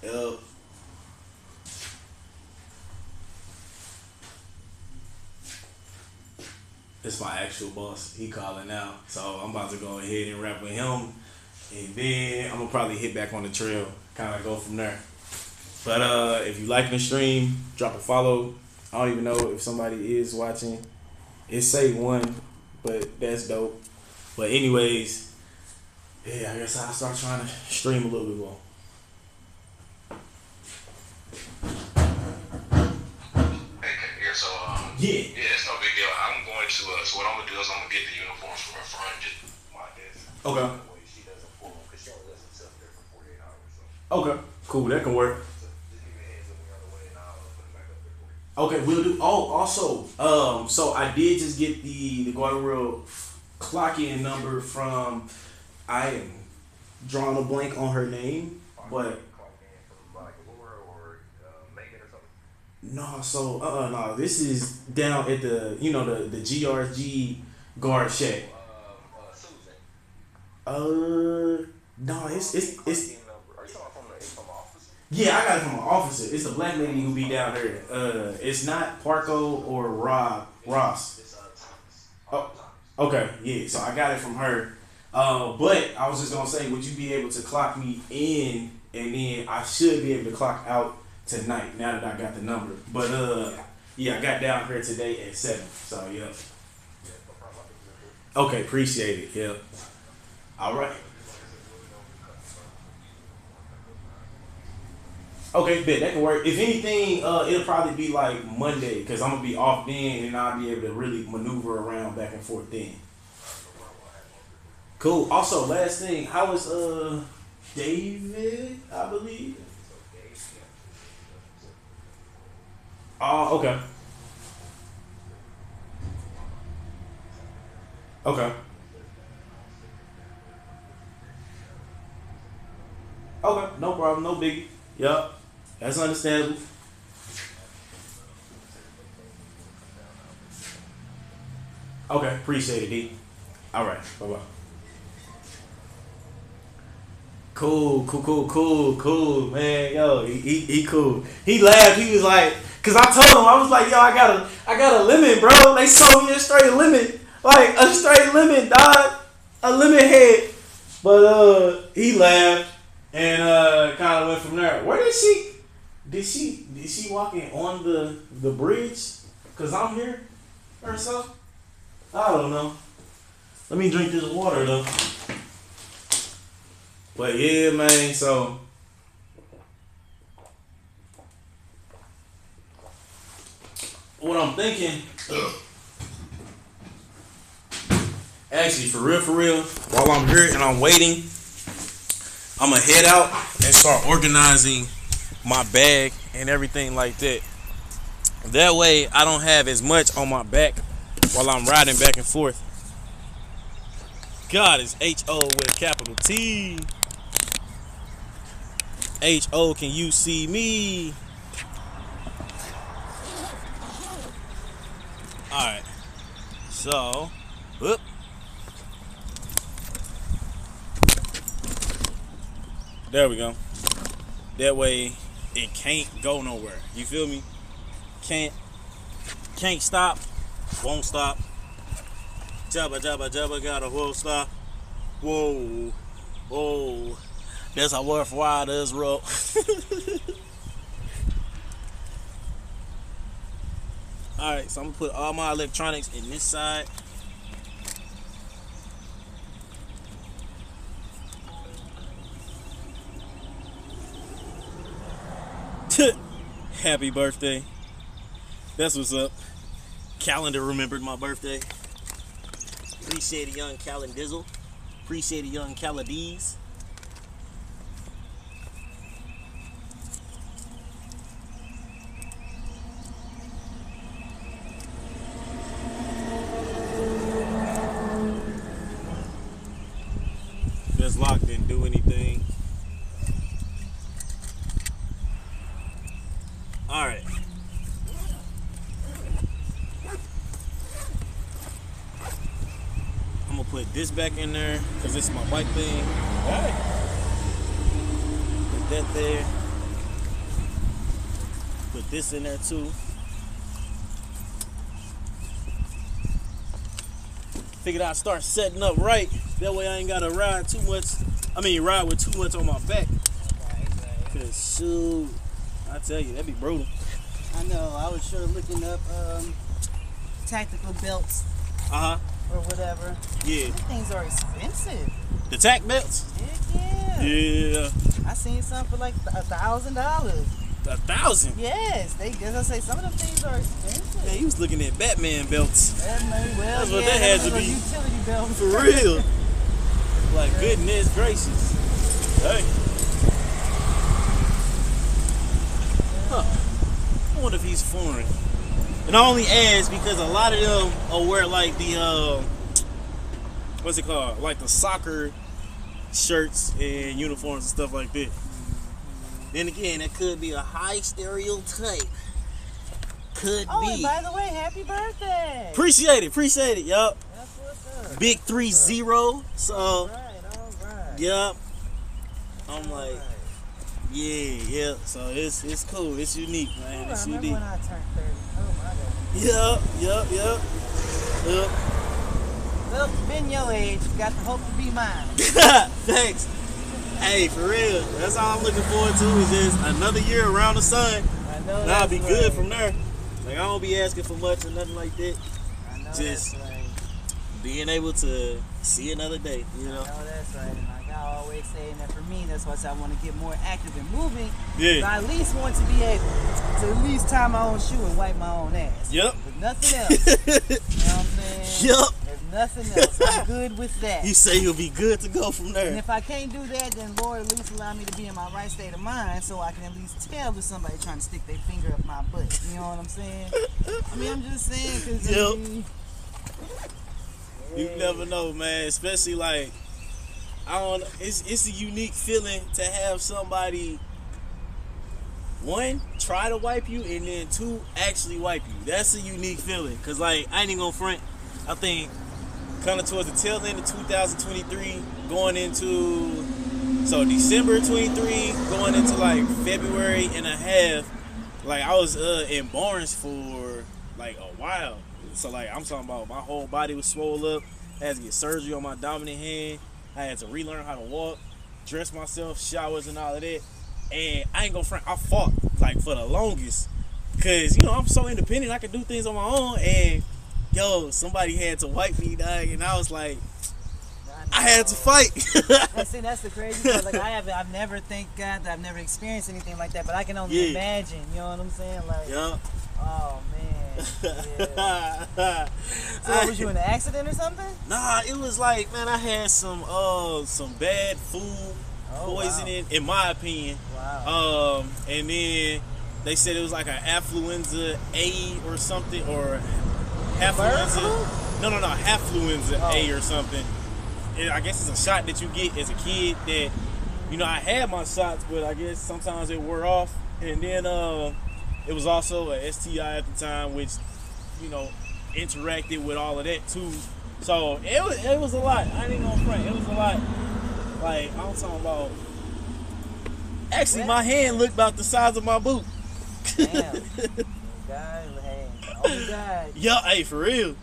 Yep. It's my actual boss. He calling out. So I'm about to go ahead and rap with him. And then I'm gonna probably hit back on the trail. Kinda go from there. But if you like the stream, drop a follow. I don't even know if somebody is watching. It say one, but that's dope. But anyways, yeah, I guess I'll start trying to stream a little bit more. Yeah, so Yeah. it's no big deal. I'm going to so what I'm gonna do is I'm gonna get the uniforms from her friend, just my desk. Okay. That way she doesn't pull them because she only lets them sit there for 48 hours. So Okay. Cool. That can work. just give me a heads up when you're on the way, and I'll put them back up there for you. Okay, we'll do. Oh, also, so I did just get the Garou clock in number from. I am drawing a blank on her name, but Clock in from like Laura or Megan or something. no. So no. This is down at the the GRG guard shack. Susan. No, it's Are you talking about from the office? yeah. I got it from an officer. It's the black lady who be down there. It's not Parco or Ross. It's Thomas. Oh, okay, yeah. So I got it from her. But I was just gonna say, would you be able to clock me in, and then I should be able to clock out tonight now that I got the number. But yeah, I got down here today at 7. So yeah. Okay, appreciate it. Yeah. All right. Okay, bet that can work. If anything, it'll probably be like Monday because I'm gonna be off then, and I'll be able to really maneuver around back and forth then. Cool. Also, last thing, how was David? I believe. Oh, okay. Okay. Okay. No problem. No biggie. Yup. That's understandable. Okay. Appreciate it, D. All right. Bye bye. Cool, man. Yo, he cool. He laughed. He was like, cause I told him, I was like, yo, I got a lemon, bro. They sold me a straight lemon, like a straight lemon, dog, a lemon head. But he laughed and kind of went from there. Where did she? Did she walk in on the bridge? Cause I'm here or so. I don't know. Let me drink this water though. But yeah, man, so what I'm thinking, actually for real, while I'm here and I'm waiting, I'm gonna head out and start organizing my bag and everything like that. That way I don't have as much on my back while I'm riding back and forth. God, it's H-O with capital T. H-O, can you see me? Alright. So, whoop. There we go. That way it can't go nowhere. You feel me? Can't stop, won't stop. Jabba, gotta won't stop. Whoa. That's how worthwhile this rope. Alright, so I'm gonna put all my electronics in this side. Happy birthday. That's what's up. Calendar remembered my birthday. Appreciate a young Calendizzle. Appreciate a young Caladiz. This lock didn't do anything. Alright. back in there because it's my bike thing. Alright. Put that there. Put this in there too. Figured I'd start setting up right. That way I ain't gotta ride too much. Ride with too much on my back. Cause shoot, I tell you, that'd be brutal. I know. I was sure looking up tactical belts. Or whatever. Yeah. These things are expensive. The tack belts? Heck yeah. Yeah. I seen some for like $1,000. 1,000? Yes, as I say, some of them things are expensive. Man, he was looking at Batman belts. That's what that had to be. Utility belts. For real. Like, goodness gracious. Hey. Huh. I wonder if he's foreign. And I only ask because a lot of them will wear like the, what's it called? Like the soccer shirts and uniforms and stuff like that. Then again, that could be a high stereotype. Could Oh, be. and by the way, happy birthday. Appreciate it, yup. That's what's up. Big 3-0. So, All right. yup. I'm like, yeah. So it's cool. It's unique, man. It's I remember unique. when I turned 30. Oh my God. Yup. Well, been your age, got the hope to be mine. Thanks. Hey, for real. That's all I'm looking forward to is just another year around the sun. I know And I'll that's be right. good from there. Like, I don't be asking for much or nothing like that. I know Just that's right. being able to see another day, you know? I know that's right. And like I always say, that for me, that's why I say I want to get more active and moving. Yeah. I at least want to be able to at least tie my own shoe and wipe my own ass. Yep. With nothing else. You know what I'm saying? Yup. There's nothing else. I'm good with that. You say you'll be good to go from And there. if I can't do that, then Lord at least allow me to be in my right state of mind so I can at least tell if somebody trying to stick their finger up my butt. You know what I'm saying? I'm just saying because Yep. You never know, man. Especially like, I don't. It's a unique feeling to have somebody, one, try to wipe you, and then two, actually wipe you. That's a unique feeling. Cause like, I ain't even gonna front. I think kind of towards the tail end of 2023, going into December 23, going into like February and a half. Like I was in Barnes for like a while. So like I'm talking about my whole body was swole up. I had to get surgery on my dominant hand. I had to relearn how to walk, dress myself, showers and all of that. And I ain't gonna front, I fought like for the longest. Cause I'm so independent, I can do things on my own. And somebody had to wipe me, dog, and I was like, I had to fight. That's the crazy part. Like I've never, thank God, that I've never experienced anything like that. But I can only imagine. You know what I'm saying? Like, oh man. Yeah. So was you in an accident or something? Nah, it was like, man, I had some bad food poisoning, in my opinion. Wow. And then they said it was like an affluenza A or something, or affluenza. No, affluenza A or something. I guess it's a shot that you get as a kid that, I had my shots, but I guess sometimes it wore off. And then it was also a STI at the time, which, interacted with all of that too. So it was a lot. I ain't gonna front. It was a lot. Like, I'm talking about, actually my hand looked about the size of my boot. Damn. God, oh God. Yo, hey, for real.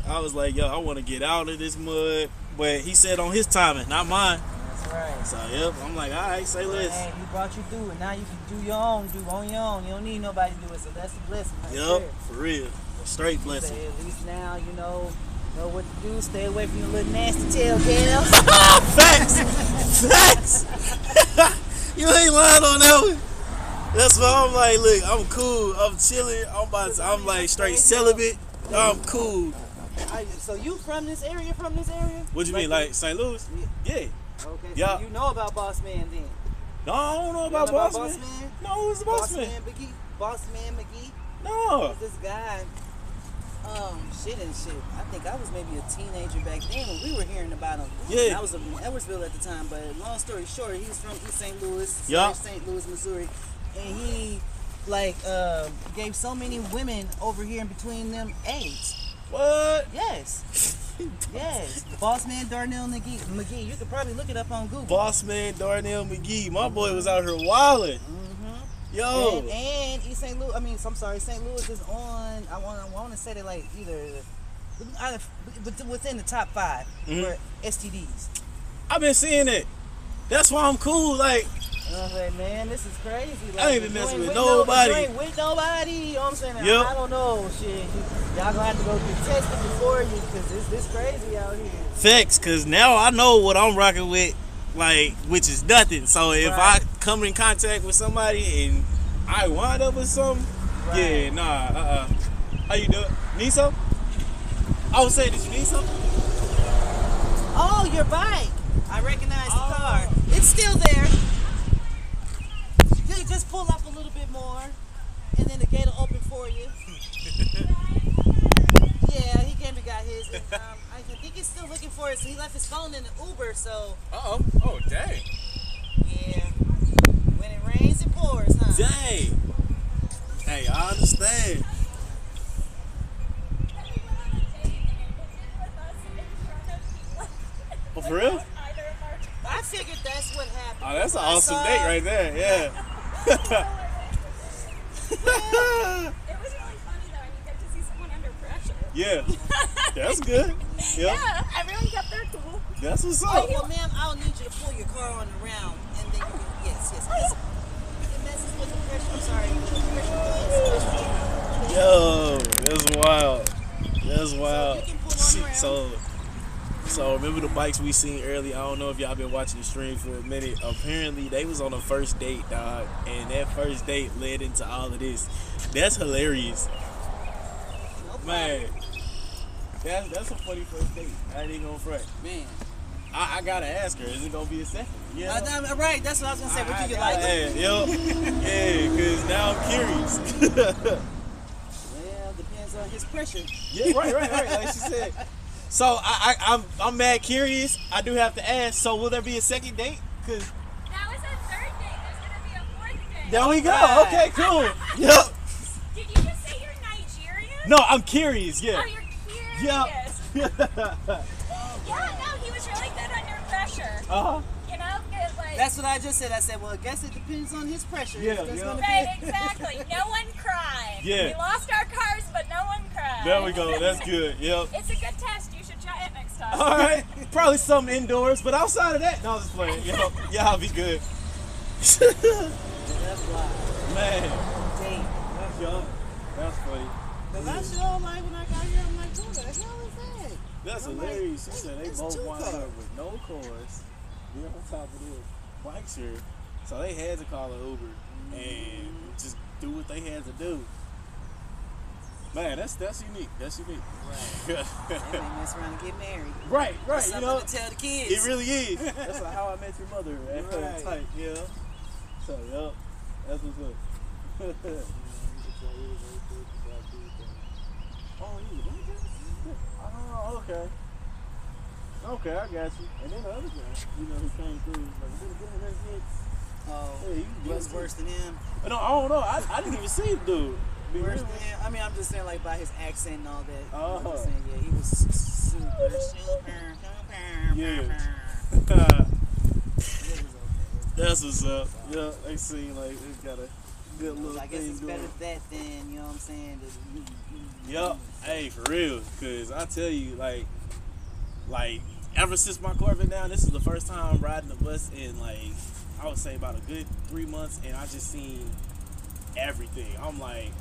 I was like, I want to get out of this mud. But he said on his timing, not mine. That's right. So, yep, I'm like, all right, say less. Hey, he brought you through it. Now you can do on your own. You don't need nobody to do it, so that's a blessing. Right Yep, there. for real. A straight blessing. Say, at least now you know what to do. Stay away from your little nasty tailgaters. Facts! You ain't lying on that one. That's why I'm like, look, I'm cool. I'm chilling. I'm like straight celibate. I'm cool. So you from this area? What you mean, like St. Louis? Yeah. Okay, Yeah. so you know about Boss Man then? No, I don't know about Boss Man. No, who's the Boss Man? Boss Man McGee? No. This guy, shit. I think I was maybe a teenager back then when we were hearing about him. Yeah. I was in Edwardsville at the time, but long story short, he's from East St. Louis, Yeah. St. Louis, Missouri, and he gave so many women over here in between them AIDS. What? Yes. Yes, Boss Man Darnell McGee. You could probably look it up on Google. Boss Man Darnell McGee. My boy was out here wilding. Yo. And East St. Louis. I'm sorry. St. Louis is on. I want to say they like either within the top 5 for STDs. I've been seeing it. That's why I'm cool. Like, you know what I'm saying, man, this is crazy. Like, I ain't been messing with nobody. You ain't with nobody. You know what I'm saying? Yep. I don't know. Shit, y'all gonna have to go get tested before you, because it's crazy out here. Facts, cause now I know what I'm rocking with, like, which is nothing. So if I come in contact with somebody and I wind up with something, yeah, nah, How you doing? Need some? I was saying, did you need something? Oh, your bike. I recognize the car. It's still there. You just pull up a little bit more, and then the gate will open for you. Yeah, he came and got his. And, I think he's still looking for it. So he left his phone in the Uber. So. Oh, dang. Yeah. When it rains, it pours, huh? Dang. Hey, I understand. Oh, for real? I figured that's what happened. Oh, that's an awesome date right there. Yeah. It was really funny though, and you get to see someone under pressure. Yeah. That's good. Yep. Yeah, everyone kept their cool. That's what's Oh, up. well, ma'am, I'll need you to pull your car on around, and then you can, yes. It messes with the pressure. I'm sorry. The pressure. Yo, that's wild. That's wild. So you can pull on around. So remember the bikes we seen earlier? I don't know if y'all been watching the stream for a minute. Apparently they was on a first date, dog, and that first date led into all of this. That's hilarious, man. That's a funny first date. I ain't even gonna front. Man. I gotta ask her, is it gonna be a second? Yeah. Right, that's what I was gonna say. Would you like it? Yeah, cause now I'm curious. Well, depends on his pressure. Yeah, right, like she said. So I'm mad curious. I do have to ask. So will there be a second date? Cause That was a third date. There's gonna be a fourth date. there we go. Right. Okay, cool. Yep. Did you just say you're Nigerian? No, I'm curious. Yeah. Oh, you're curious. Yep. Yeah, no, he was really good under pressure. Uh-huh. You know, 'cause, like. That's what I just said. I said, well, I guess it depends on his pressure. Yeah, If there's yeah. gonna Right, be exactly. No one cried. Yeah. We lost our cars, but no one cried. There we go. That's good. Yep. It's a good test. You should try it next time. All right. Probably something indoors, but outside of that, no, I'm just playing. Yo, yeah, I'll be good. That's wild. Man, Date. that's young. That's funny. Cause I sure like when I got here, I'm like, what the hell is that? That's I'm hilarious. like, She said they it's both two wound cars. up with no cars. Yeah, on top of this bike share. So they had to call an Uber and just do what they had to do. Man, that's unique. That's unique. Right. They may mess around and get married. Right. That's You something know, to tell the kids. it really is. That's like How I Met Your Mother. Right. Type, yeah. So, yep. That's what's up. Oh, okay. Okay, I got you. And then the other guy, who came through, Oh, yeah, he was worse than him. No, I don't know. I didn't even see the dude. Worse than him. I mean, I'm just saying, like, by his accent and all that. I'm Oh. just saying, yeah, he was super. Yeah. It was okay. That's what's up. Yeah, they seem like they got a good little I guess thing it's going. better that than, you know what I'm saying? Yup. Hey, for real. Cause I tell you, like ever since my Corvette down, this is the first time I'm riding the bus in I would say about a good 3 months, and I just seen everything. I'm like,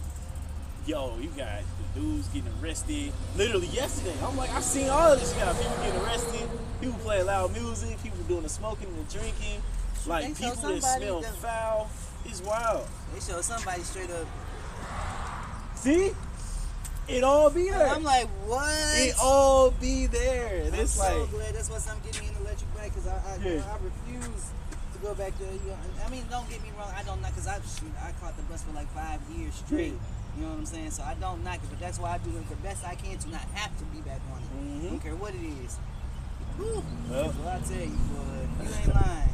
yo, you got the dudes getting arrested. Literally yesterday, I'm like, I've seen all of this. You got people getting arrested, people playing loud music, people doing the smoking and the drinking, like They show people that somebody smell that- foul. It's wild. They showed somebody straight up. See? It all be there. I'm like, what? It all be there. And I'm it's so like, glad that's what's I'm getting me an electric bike, because I refuse to go back to, I mean, don't get me wrong, I don't knock, because I caught the bus for like 5 years straight. You know what I'm saying? So I don't knock it, but that's why I do it the best I can to not have to be back on it. I don't care what it is. Whew. Well. Well, I tell you, boy, you ain't lying.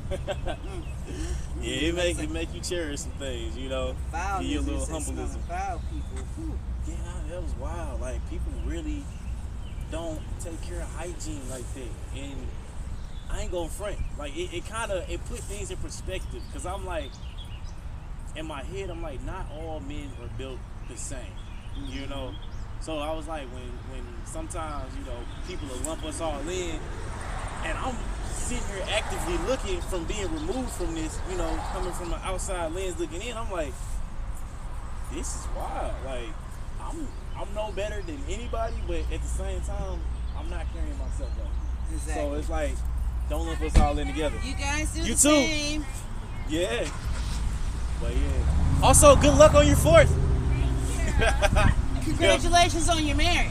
yeah, it make you cherish some things, Give you a little humbleism. Foul people. Whew. Yeah, that was wild. Like, people really don't take care of hygiene like that. And I ain't gonna front. Like, it kind of, it put things in perspective. Because I'm like, in my head, I'm like, not all men are built the same, you know? So I was like, when sometimes, you know, people will lump us all in, and I'm sitting here actively looking from being removed from this, you know, coming from an outside lens looking in, I'm like, this is wild. Like, I'm no better than anybody, but at the same time, I'm not carrying myself up. Exactly. So it's like, don't lump us all in together. You guys do You the too. same. Yeah. But yeah. Also, good luck on your 4th. Congratulations on your marriage.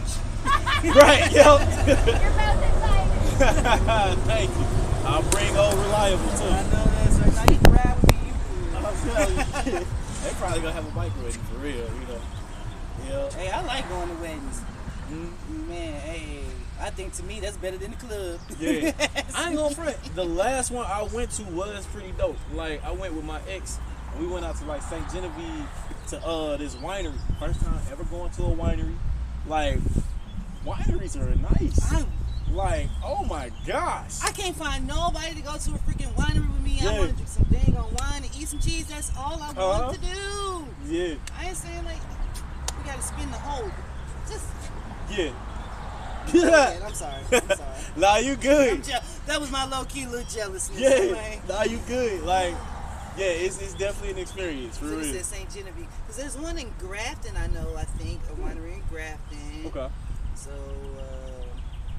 Right, yo. You're both invited. Thank you. I'll bring old Reliable too. I know that's right. Now you can ride with me. I'm telling you. They probably gonna have a bike wedding for real, you know. Yeah. Hey, I like going to weddings. Mm-hmm. Man, hey, I think to me that's better than the club. Yeah. I ain't gonna front. The last one I went to was pretty dope. Like, I went with my ex, and we went out to like St. Genevieve to this winery. First time ever going to a winery. Like, wineries are nice. Like, oh my gosh. I can't find nobody to go to a freaking winery with me. Yeah. I want to drink some dang on wine and eat some cheese. That's all I want to do. Yeah. I ain't saying like we gotta spin the whole. Just Yeah. yeah, I'm sorry. Nah, you good. That was my low key little jealousness. Yeah. Man. Nah, you good. Like, yeah, it's definitely an experience, for So real. it says St. Genevieve. Because there's one in Grafton, I know, I think, a winery in Grafton. Okay. So,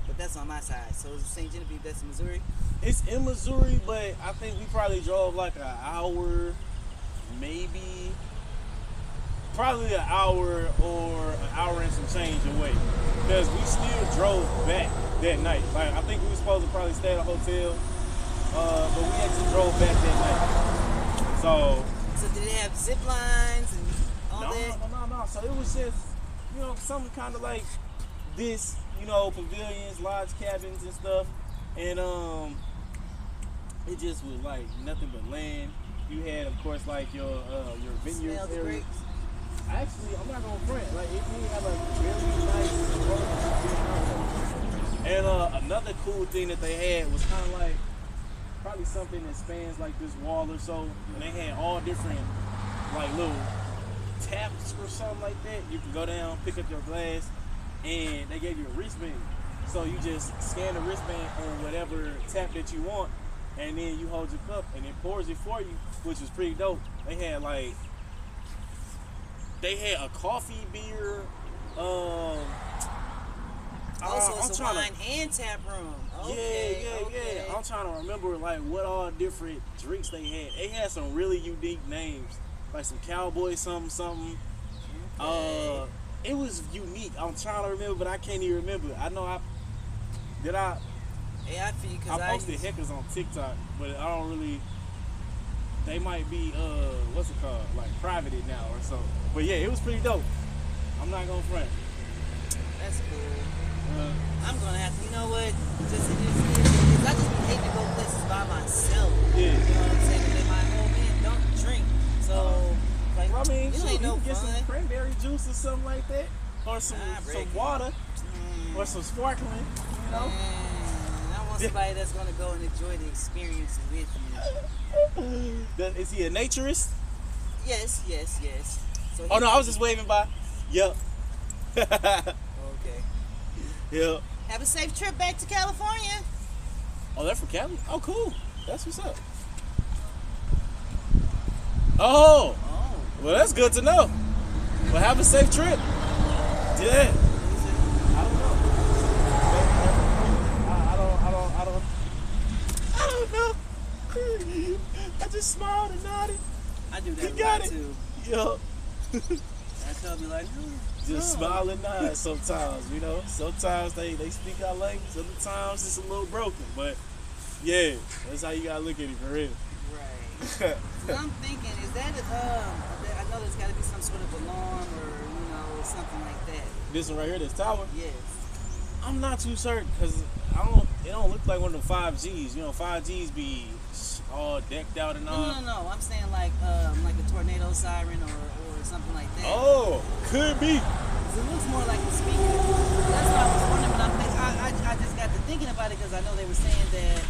but that's on my side. So St. Genevieve, that's in Missouri? It's in Missouri, but I think we probably drove like an hour, maybe. Probably an hour or an hour and some change away. Because we still drove back that night. Like, I think we were supposed to probably stay at a hotel, but we actually drove back that night. So did it have zip lines and all that? No. So it was just, you know, something kind of like this, you know, pavilions, lodge cabins and stuff. And it just was like nothing but land. You had, of course, like your vineyard Smells area. great. Actually, I'm not gonna front. Like, it did have a really nice. And another cool thing that they had was kind of like probably something that spans like this wall or so. And they had all different like little taps or something like that. You can go down, pick up your glass, and they gave you a wristband. So you just scan the wristband on whatever tap that you want, and then you hold your cup, and it pours it for you, which was pretty dope. They had a coffee, beer. Also, it's a wine and tap room. Okay, yeah. I'm trying to remember like what all different drinks they had. They had some really unique names, like some cowboy something. Okay. It was unique. I'm trying to remember, but I can't even remember. I know I Yeah, I feel you because I posted heckers on TikTok, but I don't really. They might be what's it called, like privated now or so. But yeah, it was pretty dope. I'm not gonna front. That's cool. I'm gonna have to, you know what? Just it is. I just hate to go places by myself. Yeah. You know what I'm saying? And my whole man don't drink, so like Well, I mean, it shoot, ain't you no can get fun. some cranberry juice or something like that, or some water, or some sparkling. You know. I want somebody that's gonna go and enjoy the experience with me. Is he a naturist? Yes. So Oh no, I was just waving by. Yep. Okay. Yep. Have a safe trip back to California. Oh, they're from Cali? Oh, cool. That's what's up. Oh. Well, that's good to know. Well, have a safe trip. Yeah. I don't know. I don't know. I just smiled and nodded. I do that You a got lot it. too. Yup. I tell me like, Just smile and nod sometimes, you know. Sometimes they speak our language, other times it's a little broken. But yeah, that's how you gotta look at it for real. Right. So I'm thinking, is that I know there's got to be some sort of alarm or something like that. This one right here, this tower. Yes. I'm not too certain because it don't look like one of the 5Gs. You know, 5Gs be all decked out and all. No. I'm saying like a tornado siren or something like that. Oh, could be. 'Cause it looks more like a speaker. That's what I was wondering, but I'm thinking I just got to thinking about it because I know they were saying that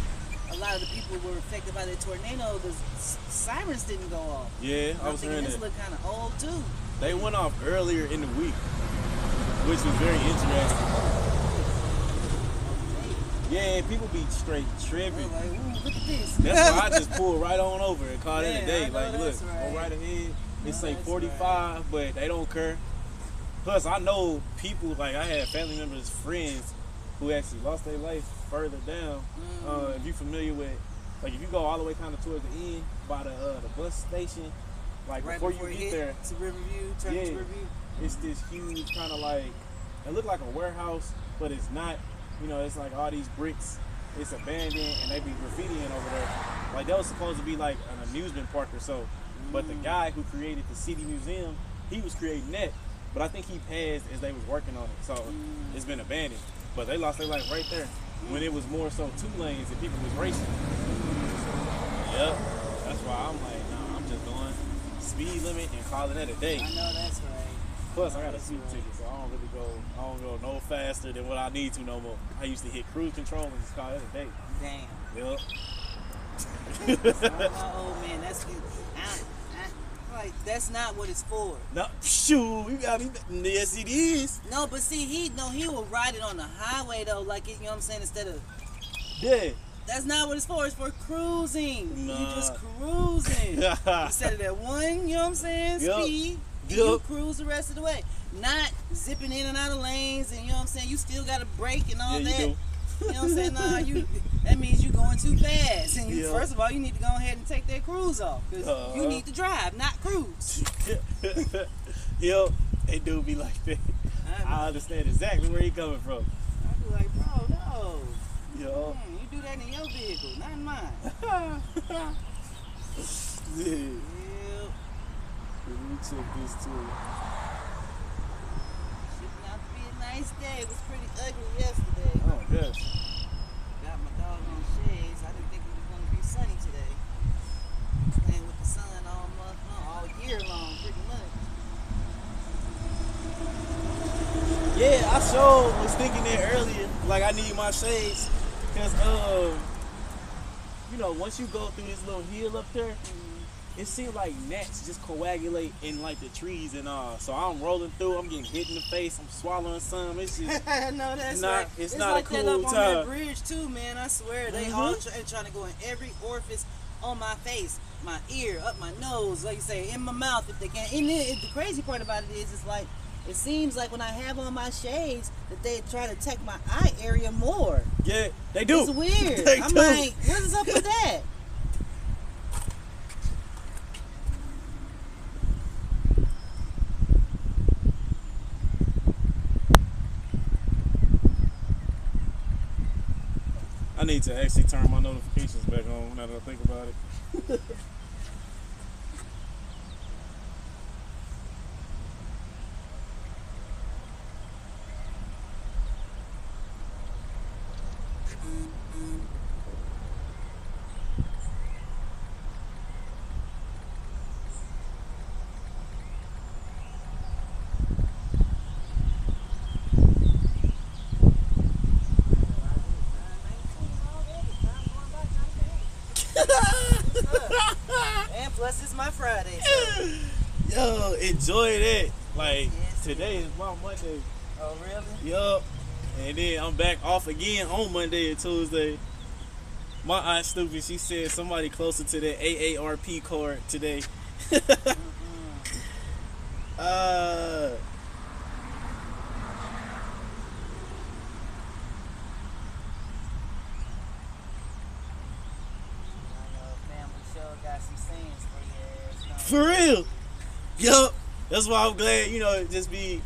a lot of the people were affected by the tornado. The sirens didn't go off. Yeah, I was hearing this that. look kind of old too. They went off earlier in the week, which was very interesting. Yeah, people be straight tripping. Like, ooh, look at this. That's why I just pulled right on over and called it a day. I know Like, look, that's right. go right ahead. It say That's 45, but they don't care. Plus, I know people, like I had family members, friends, who actually lost their life further down. If you're familiar with, like, if you go all the way kind of towards the end by the bus station, like Right before you get there, to Riverview, turn to Riverview. it's this huge kind of like, it looked like a warehouse, but it's not. You know, it's like all these bricks. It's abandoned, and they be graffitiing over there. Like, that was supposed to be like an amusement park or so. But the guy who created the city museum, he was creating that. But I think he passed as they was working on it. So it's been abandoned. But they lost their life right there when it was more so 2 lanes and people was racing. Yep. That's why I'm like, nah, I'm just doing speed limit and calling that a day. I know that's right. Plus, I got a seat ticket, so I don't go no faster than what I need to no more. I used to hit cruise control and just call that a day. Damn. Yep. My old man, that's good. Like, that's not what it's for. No, shoot, you got me. Yes, it is. No, but see, he will ride it on the highway though, like you know what I'm saying, instead of. Yeah. That's not what it's for. It's for cruising. Nah. You just cruising. Instead of that one, you know what I'm saying, Yep. speed. And you cruise the rest of the way. Not zipping in and out of lanes, and you know what I'm saying. You still got to brake and all Yeah, that. you do. You know what I'm saying? Nah, that means you're going too fast. And Yeah. first of all, you need to go ahead and take that cruise off. Because you need to drive, not cruise. Yo, they do be like that. I understand exactly where he coming from. I be like, bro, no. Yo. You do that in your vehicle, not in mine. Yeah. Yeah. Let me check this too. Shaping out to be a nice day. It was pretty ugly yesterday. Oh, yes. Got my dog on shades. I didn't think it was going to be sunny today. Playing with the sun all month long, all year long, pretty much. Yeah, I sure was thinking that earlier. Like, I need my shades. Because, you know, once you go through this little hill up there, it seems like gnats just coagulate in, like, the trees and all. So I'm rolling through, I'm getting hit in the face, I'm swallowing some. It's just No, that's not, right. it's It's not like a cool that up on time. that bridge too, man. I swear they all trying to go in every orifice on my face, my ear, up my nose, like you say, in my mouth if they can. And the crazy part about it is, it's like it seems like when I have on my shades that they try to attack my eye area more. Yeah, they do. It's weird. They I'm do. like, what is up with that? I need to actually turn my notifications back on now that I think about it. And plus, it's my Friday. So. Yo, enjoy it. Like, Yes, today is my Monday. Oh, really? Yup. And then I'm back off again on Monday and Tuesday. My aunt stupid, she said somebody closer to the AARP card today. For real. Yup. That's why I'm glad, you know, it just be,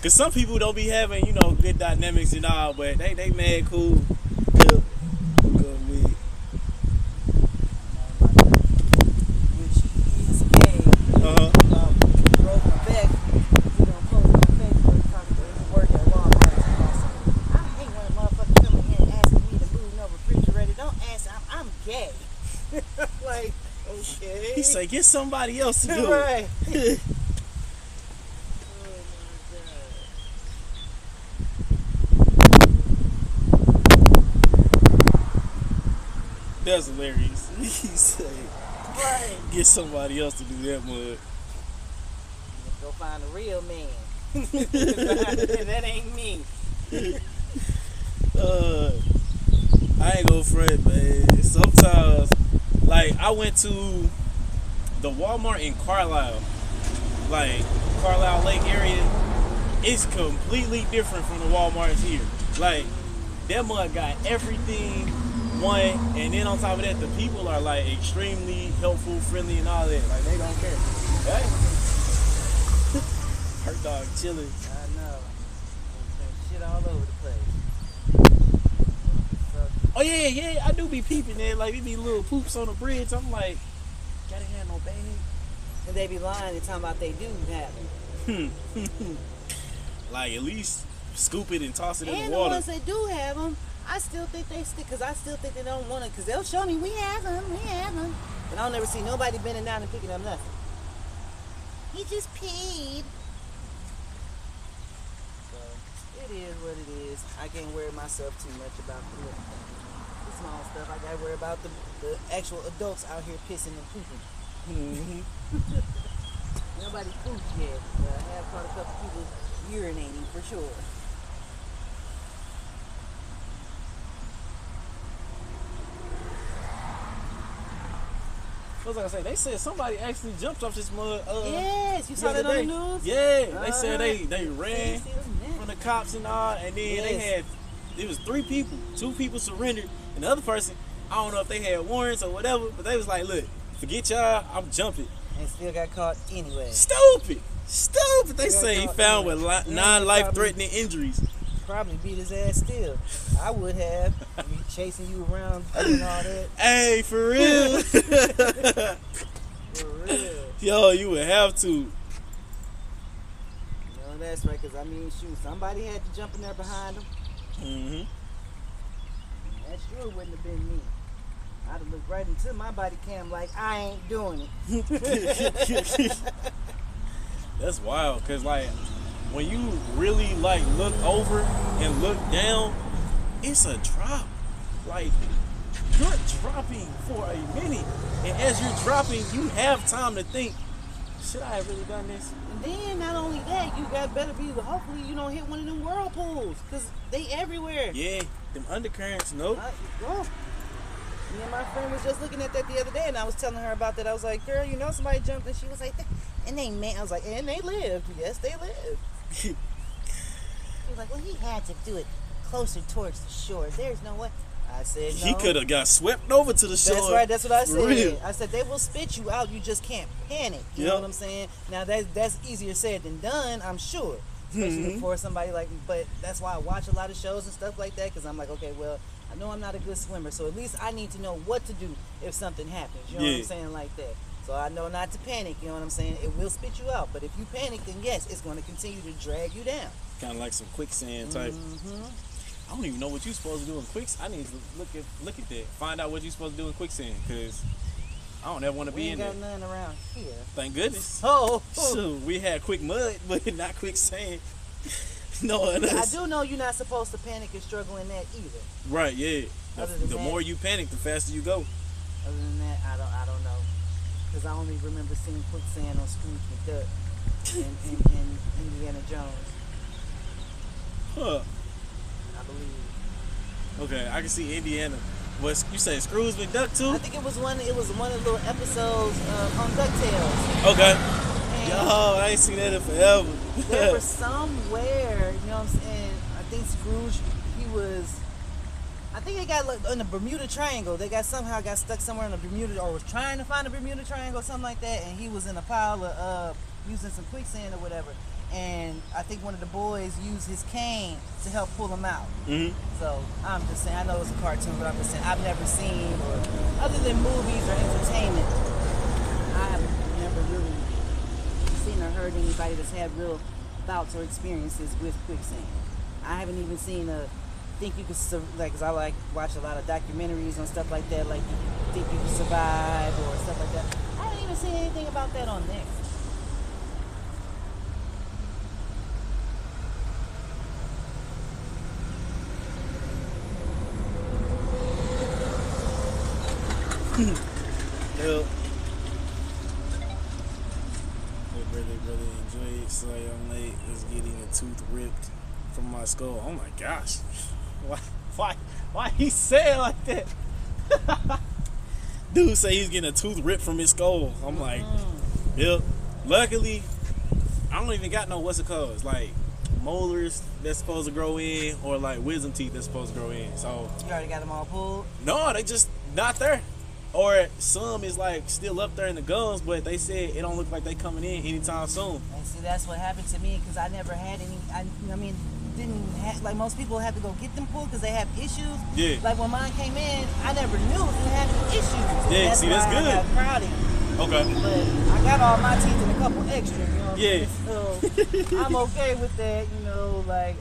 cause some people don't be having, you know, good dynamics and all, but they mad cool. Good with. When she is gay, broke my back, you know, post on Facebook talking about his work at Walmart. I hate when a motherfucker come in here and asking me to move no refrigerator. Don't ask, I'm gay. Like, okay. He say, get somebody else to do it. Right. Oh my God. that's hilarious. He said, Right. get somebody else to do that mud. Go find a real man. That ain't me. I ain't gonna front, man. Sometimes, like, I went to the Walmart in Carlisle, like Carlisle Lake area. It's completely different from the Walmarts here. Like, that mud got everything, one, and then on top of that, the people are like extremely helpful, friendly, and all that. Like, they don't care. Right? Her dog chilling. I know. Shit all over the place. Oh yeah, I do be peeping there. Like, it be little poops on the bridge. I'm like, gotta have no bag. And they be lying and talking about they do have them. Like, at least scoop it and toss it in And the the water. ones that do have them, I still think they stick, because I still think they don't want it, because they'll show me, we have them. But I'll never see nobody bending down and picking up nothing. He just peed. So, it is what it is. I can't worry myself too much about the small stuff. I gotta worry about the actual adults out here pissing and pooping. Nobody pooped yet, but I have caught a couple people urinating for sure. What was I gonna say? They said somebody actually jumped off this mud. Yes, you saw the that on other the day. news? Yeah, they said they ran See them next. from the cops and all, and then they Yes. had, it was 3 people. 2 people surrendered, and the other person, I don't know if they had warrants or whatever, but they was like, look, forget y'all, I'm jumping. And still got caught anyway. Stupid. They Yeah, say he caught found anyway. with Yeah, non-life-threatening injuries. Probably beat his ass still. I would have. Me chasing you around doing all that. Hey, for real. For real. Yo, you would have to. No, that's right, because I mean, shoot, somebody had to jump in there behind him. Mm-hmm. That sure wouldn't have been me. I'd have looked right into my body cam like, I ain't doing it. That's wild, cause like when you really like look over and look down, it's a drop. Like, you're dropping for a minute, and as you're dropping, you have time to think, should I have really done this? And then, not only that, you got better be, hopefully you don't hit one of them whirlpools, because they everywhere. Yeah, them undercurrents, nope. Well, me and my friend was just looking at that the other day, and I was telling her about that. I was like, girl, you know somebody jumped, and she was like, and they man, I was like, and they lived. Yes, they lived. She was like, well, he had to do it closer towards the shore. There's no way. I said, no. He could have got swept over to the shore. That's right. That's what I For real. said. I said they will spit you out. You just can't panic. You know what I'm saying? Now that's easier said than done. I'm sure, especially for somebody like me. But that's why I watch a lot of shows and stuff like that, because I'm like, okay, well, I know I'm not a good swimmer, so at least I need to know what to do if something happens. You know what I'm saying, like that. So I know not to panic. You know what I'm saying? It will spit you out, but if you panic, then yes, it's going to continue to drag you down. Kind of like some quicksand type. I don't even know what you're supposed to do in quicksand. I need to look at that. Find out what you're supposed to do in quicksand, because I don't ever want to We be ain't in got there. none around here. Thank goodness. Oh, So we had quick mud, but not quicksand. Knowing I us. do know you're not supposed to panic and struggle in that either. Right, yeah. Other than The that- more you panic, the faster you go. Other than that, I don't know, because I only remember seeing quicksand on Scrooge McDuck in Indiana Jones, Huh. I believe. Okay, I can see Indiana. What you say, Scrooge McDuck I too? think it was one of the little episodes on DuckTales. Okay. And Yo, I ain't seen that in forever. there was somewhere, you know what I'm saying? I think Scrooge, I think they got in the Bermuda Triangle. They somehow got stuck somewhere in the Bermuda, or was trying to find the Bermuda Triangle, something like that. And he was in a pile of using some quicksand or whatever. And I think one of the boys used his cane to help pull him out. Mm-hmm. So I'm just saying, I know it's a cartoon, but I'm just saying I've never seen, or other than movies or entertainment, I have never really seen or heard anybody that's had real bouts or experiences with quicksand. I haven't even seen think you could, like, cause I like watch a lot of documentaries on stuff like that, like you think you can survive or stuff like that. I haven't even seen anything about that on there. Yep. Hey, brother, enjoy it. Sorry I'm late. Was getting a tooth ripped from my skull. Oh my gosh. Why he say it like that? Dude say he's getting a tooth ripped from his skull. I'm like, yep. Luckily, I don't even got no what's it called. It's like molars that's supposed to grow in, or like wisdom teeth that's supposed to grow in. So You already got them all pulled? no, they just not there. Or some is like still up there in the gums, but they said it don't look like they coming in anytime soon. And see, that's what happened to me because I never had any. I mean, didn't have, like most people have to go get them pulled because they have issues. Yeah. Like when mine came in, I never knew it had any issues. And Yeah, see, that's why good. I got crowding. Okay. But I got all my teeth and a couple extra. You know what Yeah. So I'm okay with that. You know, like,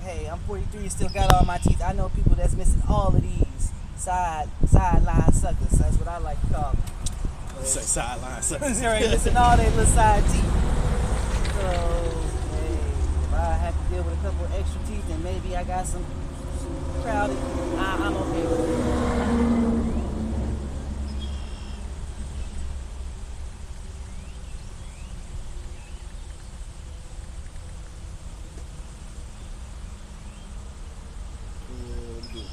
hey, I'm 43, still got all my teeth. I know people that's missing all of these sideline suckers. That's what I like to call them. Say sideline. They're missing all their little side teeth. So, hey, if I have to deal with a couple extra teeth and maybe I got some crowded, I'm okay with it.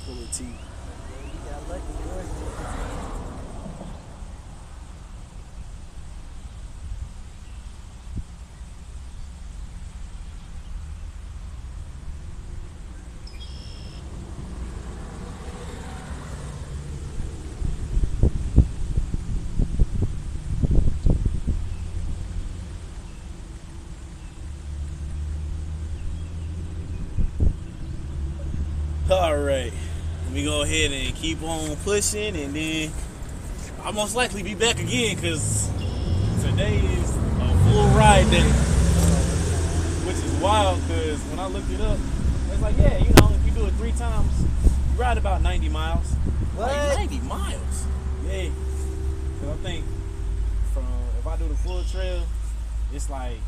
Pull the teeth. You got lucky, yours did. All right. Let me go ahead and keep on pushing, and then I'll most likely be back again because today is a full ride day, which is wild because when I looked it up, it's like, yeah, you know, if you do it 3 times, you ride about 90 miles. What? Like 90 miles? Yeah. Because I think if I do the full trail, it's like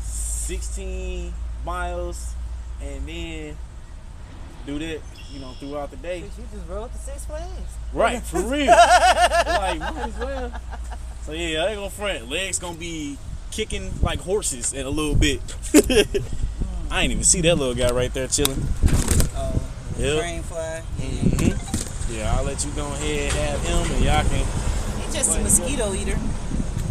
16 miles, and then do that, you know, throughout the day. You just rode to Six Flags. Right, for real. Like, might as well. So yeah, I ain't gonna front. Legs gonna be kicking like horses in a little bit. I ain't even see that little guy right there chilling. Oh, Yep. Crane fly. Yeah. Mm-hmm. Yeah, I'll let you go ahead and have him, and y'all can He's just a mosquito eater.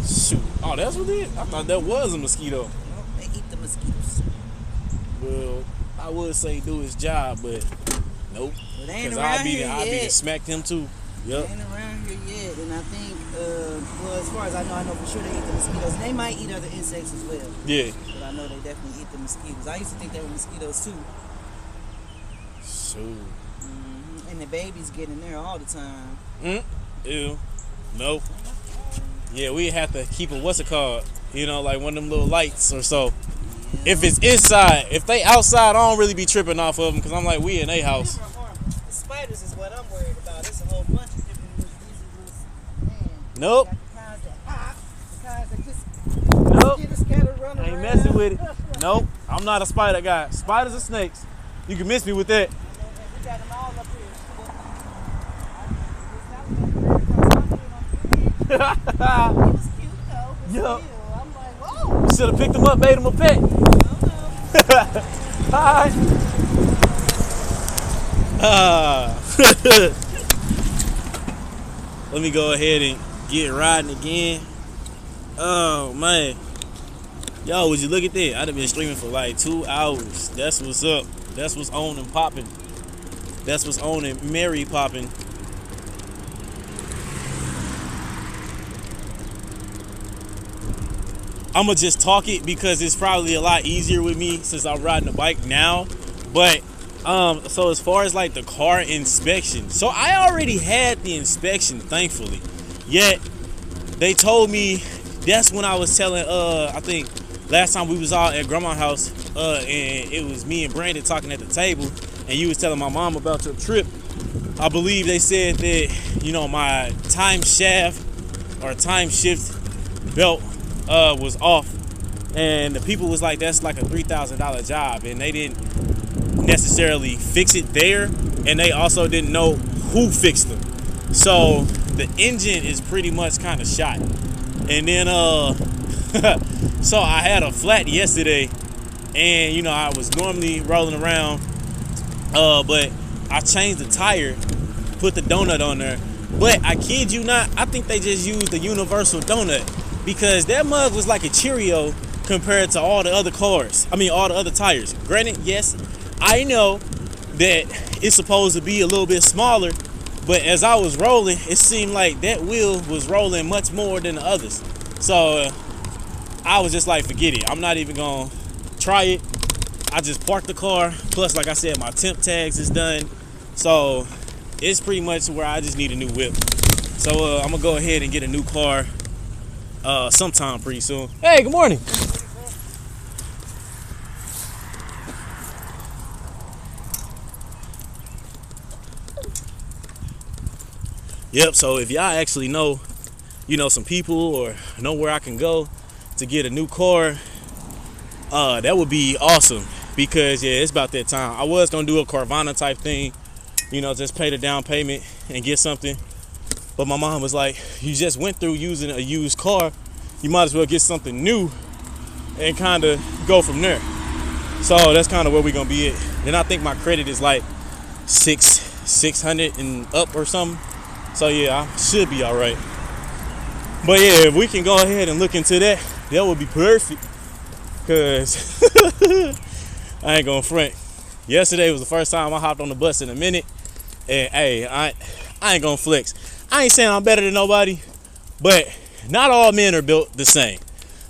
shoot. Oh, that's what it is? I thought that was a mosquito. Well, they eat the mosquitoes. Well, I would say do his job, but nope. Well, they ain't Because around I'll be here there. I'll be there yet. smacked him too. They Yep. ain't around here yet, and I think, well, as far as I know for sure they eat the mosquitoes. They might eat other insects as well, Yeah. but I know they definitely eat the mosquitoes. I used to think they were mosquitoes too. Shoot. And the babies get in there all the time. Ew. Nope. Yeah, we have to keep a what's it called? You know, like one of them little lights or so. Yeah. If it's inside, if they outside, I don't really be tripping off of them because I'm like, we in a house. The spiders is what I'm worried about. It's a whole bunch of different diseases. Man. Nope. Got the kinds that hop, the kinds that just Nope. get scattered run I ain't around. messing with it. Nope. I'm not a spider guy. Spiders and snakes. You can miss me with that. We got them all up here. He was cute though. But Yup. still, I'm like, whoa. Should have picked him up, made him a pet. Hi. Let me go ahead and get riding again. Oh man. Yo, would you look at that? I'd have been streaming for like 2 hours. That's what's up. That's what's on and popping. That's what's on and Mary popping. I'ma just talk it because it's probably a lot easier with me since I'm riding the bike now. But so as far as like the car inspection, so I already had the inspection, thankfully. Yet they told me, that's when I was telling I think last time we was all at grandma's house, and it was me and Brandon talking at the table, and you was telling my mom about your trip. I believe they said that, you know, my time shaft or time shift belt was off, and the people was like, that's like a $3,000 job, and they didn't necessarily fix it there, and they also didn't know who fixed them. So the engine is pretty much kind of shot. And then so I had a flat yesterday, and you know, I was normally rolling around, but I changed the tire, put the donut on there. But I kid you not, I think they just used the universal donut, because that mug was like a Cheerio compared to all the other cars. I mean, all the other tires. Granted, yes, I know that it's supposed to be a little bit smaller, but as I was rolling, it seemed like that wheel was rolling much more than the others. So I was just like, forget it. I'm not even gonna try it. I just parked the car. Plus, like I said, my temp tags is done. So it's pretty much where I just need a new whip. So I'm gonna go ahead and get a new car sometime pretty soon. Hey, good morning. Yep, so if y'all actually know, you know, some people or know where I can go to get a new car, that would be awesome, because yeah, it's about that time. I was gonna do a Carvana type thing, you know, just pay the down payment and get something. But my mom was like, you just went through using a used car, you might as well get something new and kind of go from there. So that's kind of where we're gonna be at. And I think my credit is like 600 and up or something. So yeah, I should be all right. But yeah, if we can go ahead and look into that, that would be perfect. Cause I ain't gonna front. Yesterday was the first time I hopped on the bus in a minute, and hey, I ain't gonna flex. I ain't saying I'm better than nobody, but not all men are built the same.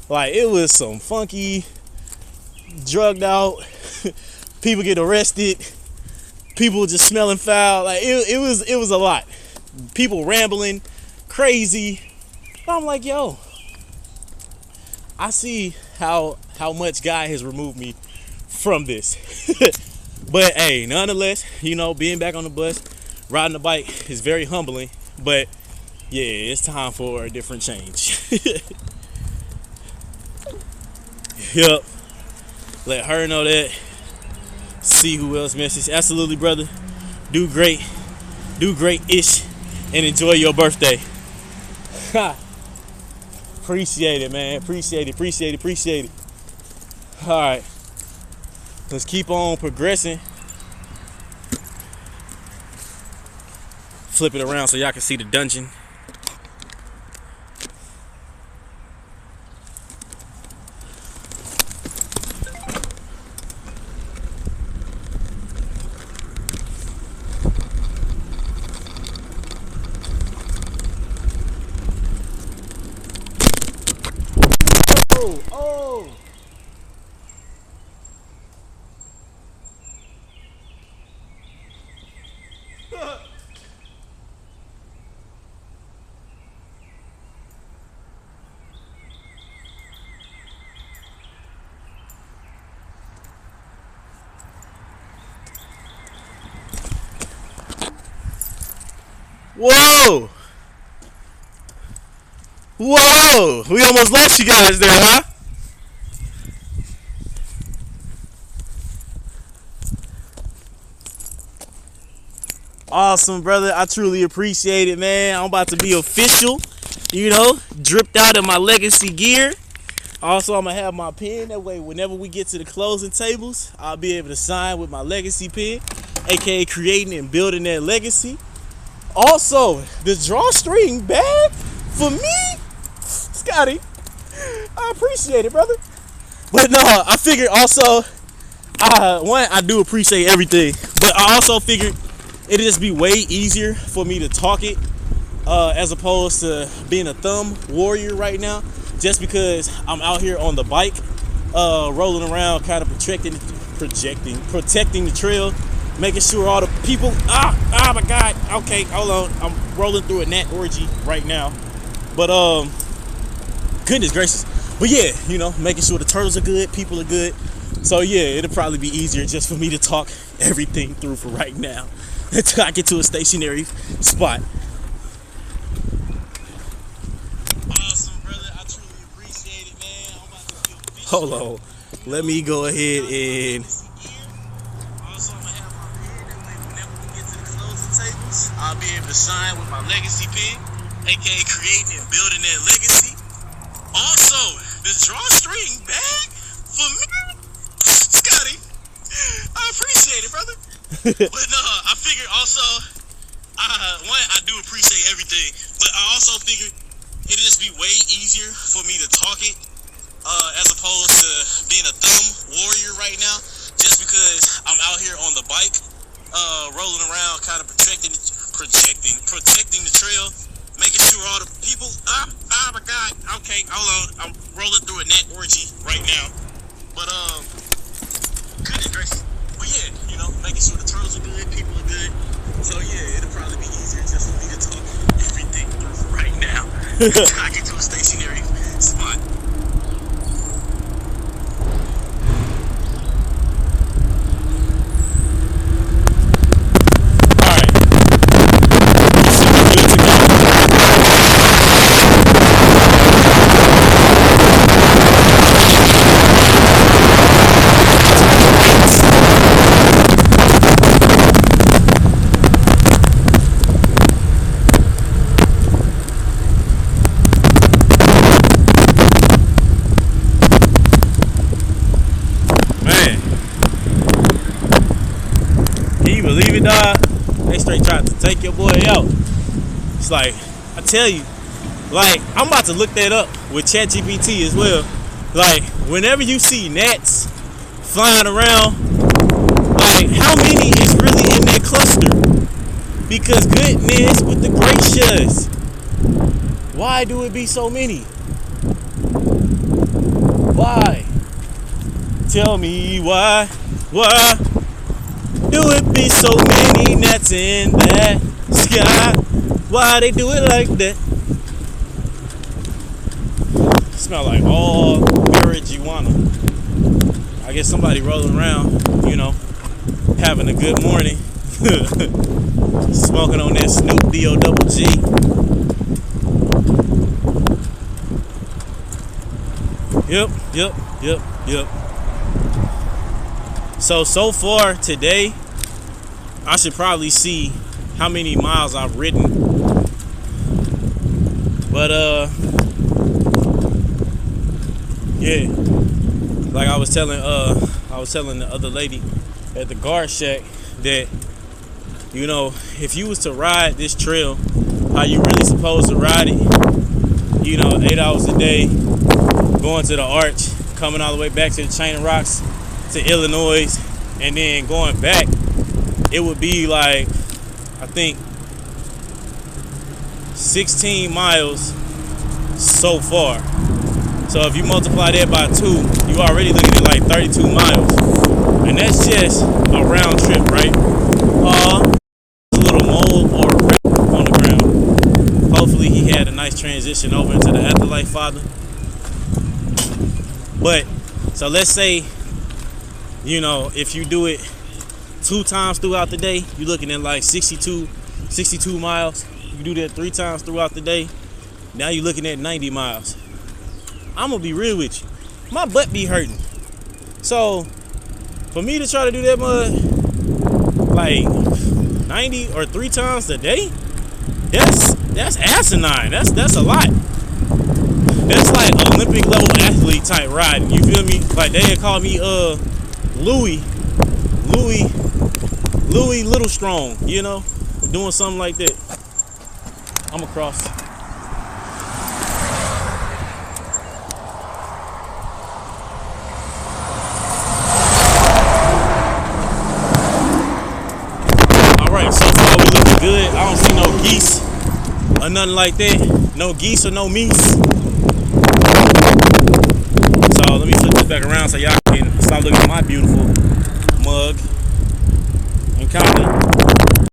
Like, it was some funky, drugged out, people get arrested, people just smelling foul. Like it was a lot. People rambling, crazy. But I'm like, yo, I see how much God has removed me from this. But hey, nonetheless, you know, being back on the bus, riding the bike is very humbling. But yeah, it's time for a different change. Yep. Let her know that. See who else messages. Absolutely, brother. Do great-ish, and enjoy your birthday. Appreciate it, man. Appreciate it. All right. Let's keep on progressing. Flip it around so y'all can see the dungeon. Oh! Whoa! Whoa! We almost lost you guys there, huh? Awesome, brother. I truly appreciate it, man. I'm about to be official, you know, dripped out in my legacy gear. Also, I'm going to have my pen. That way, whenever we get to the closing tables, I'll be able to sign with my legacy pen, aka creating and building that legacy. Also, the drawstring bag for me, Scotty, I appreciate it, brother. But no, I figured also, one, I do appreciate everything, but I also figured it'd just be way easier for me to talk it as opposed to being a thumb warrior right now, just because I'm out here on the bike, rolling around, kind of protecting the trail, making sure all the people, oh my God, okay, hold on, I'm rolling through a gnat orgy right now, but goodness gracious, but yeah, you know, making sure the turtles are good, people are good, so yeah, it'll probably be easier just for me to talk everything through for right now until I get to a stationary spot. Awesome, brother, I truly appreciate it, man. I'm about to be official. Hold on, let me go ahead and also, I'm gonna have my pen. That way, whenever we get to the closing tables, I'll be able to sign with my legacy pen. aka creating and building that legacy. Also, the drawstring bag for me, Scotty. I appreciate it, brother. But I figured also, one, I do appreciate everything, but I also figured it'd just be way easier for me to talk it as opposed to being a thumb warrior right now, just because I'm out here on the bike, rolling around, kind of protecting the trail, making sure all the people. Oh my God. Okay, hold on. I'm rolling through a net orgy right now, but goodness gracious. But yeah, making sure the trails are good, people are good. So yeah, it'll probably be easier just for me to talk everything through right now. Until I get to a stationary spot. Believe it, dog. They straight tried to take your boy out. It's like, I tell you, like, I'm about to look that up with ChatGPT as well. Like, whenever you see gnats flying around, like, how many is really in that cluster? Because goodness with the gracious, why do it be so many? Why? Tell me why? Why? Do it be so many gnats in that sky? Why they do it like that? Smell like all marijuana. I guess somebody rolling around, having a good morning. Smoking on that Snoop D-O-double-G. Yep. So far today, I should probably see how many miles I've ridden. But yeah, like I was telling the other lady at the guard shack that, if you was to ride this trail how you really supposed to ride it, 8 hours a day, going to the arch, coming all the way back to the Chain of Rocks to Illinois, and then going back, it would be like, I think 16 miles so far. So if you multiply that by 2, you already looking at like 32 miles, and that's just a round trip, right? A little mold or a rip on the ground. Hopefully he had a nice transition over into the afterlife, Father. But so let's say, if you do it 2 times throughout the day, you're looking at like 62 miles. You do that 3 times throughout the day, now you're looking at 90 miles. I'm gonna be real with you, my butt be hurting. So for me to try to do that much, like 90 or 3 times a day, that's asinine. That's a lot. That's like Olympic level athlete type riding. You feel me? Like they had called me Louis Little Strong, doing something like that. I'm across. Alright, so far we looking good. I don't see no geese or nothing like that. No geese or no meese. So let me flip this back around so y'all can stop looking at my beautiful mug and kind of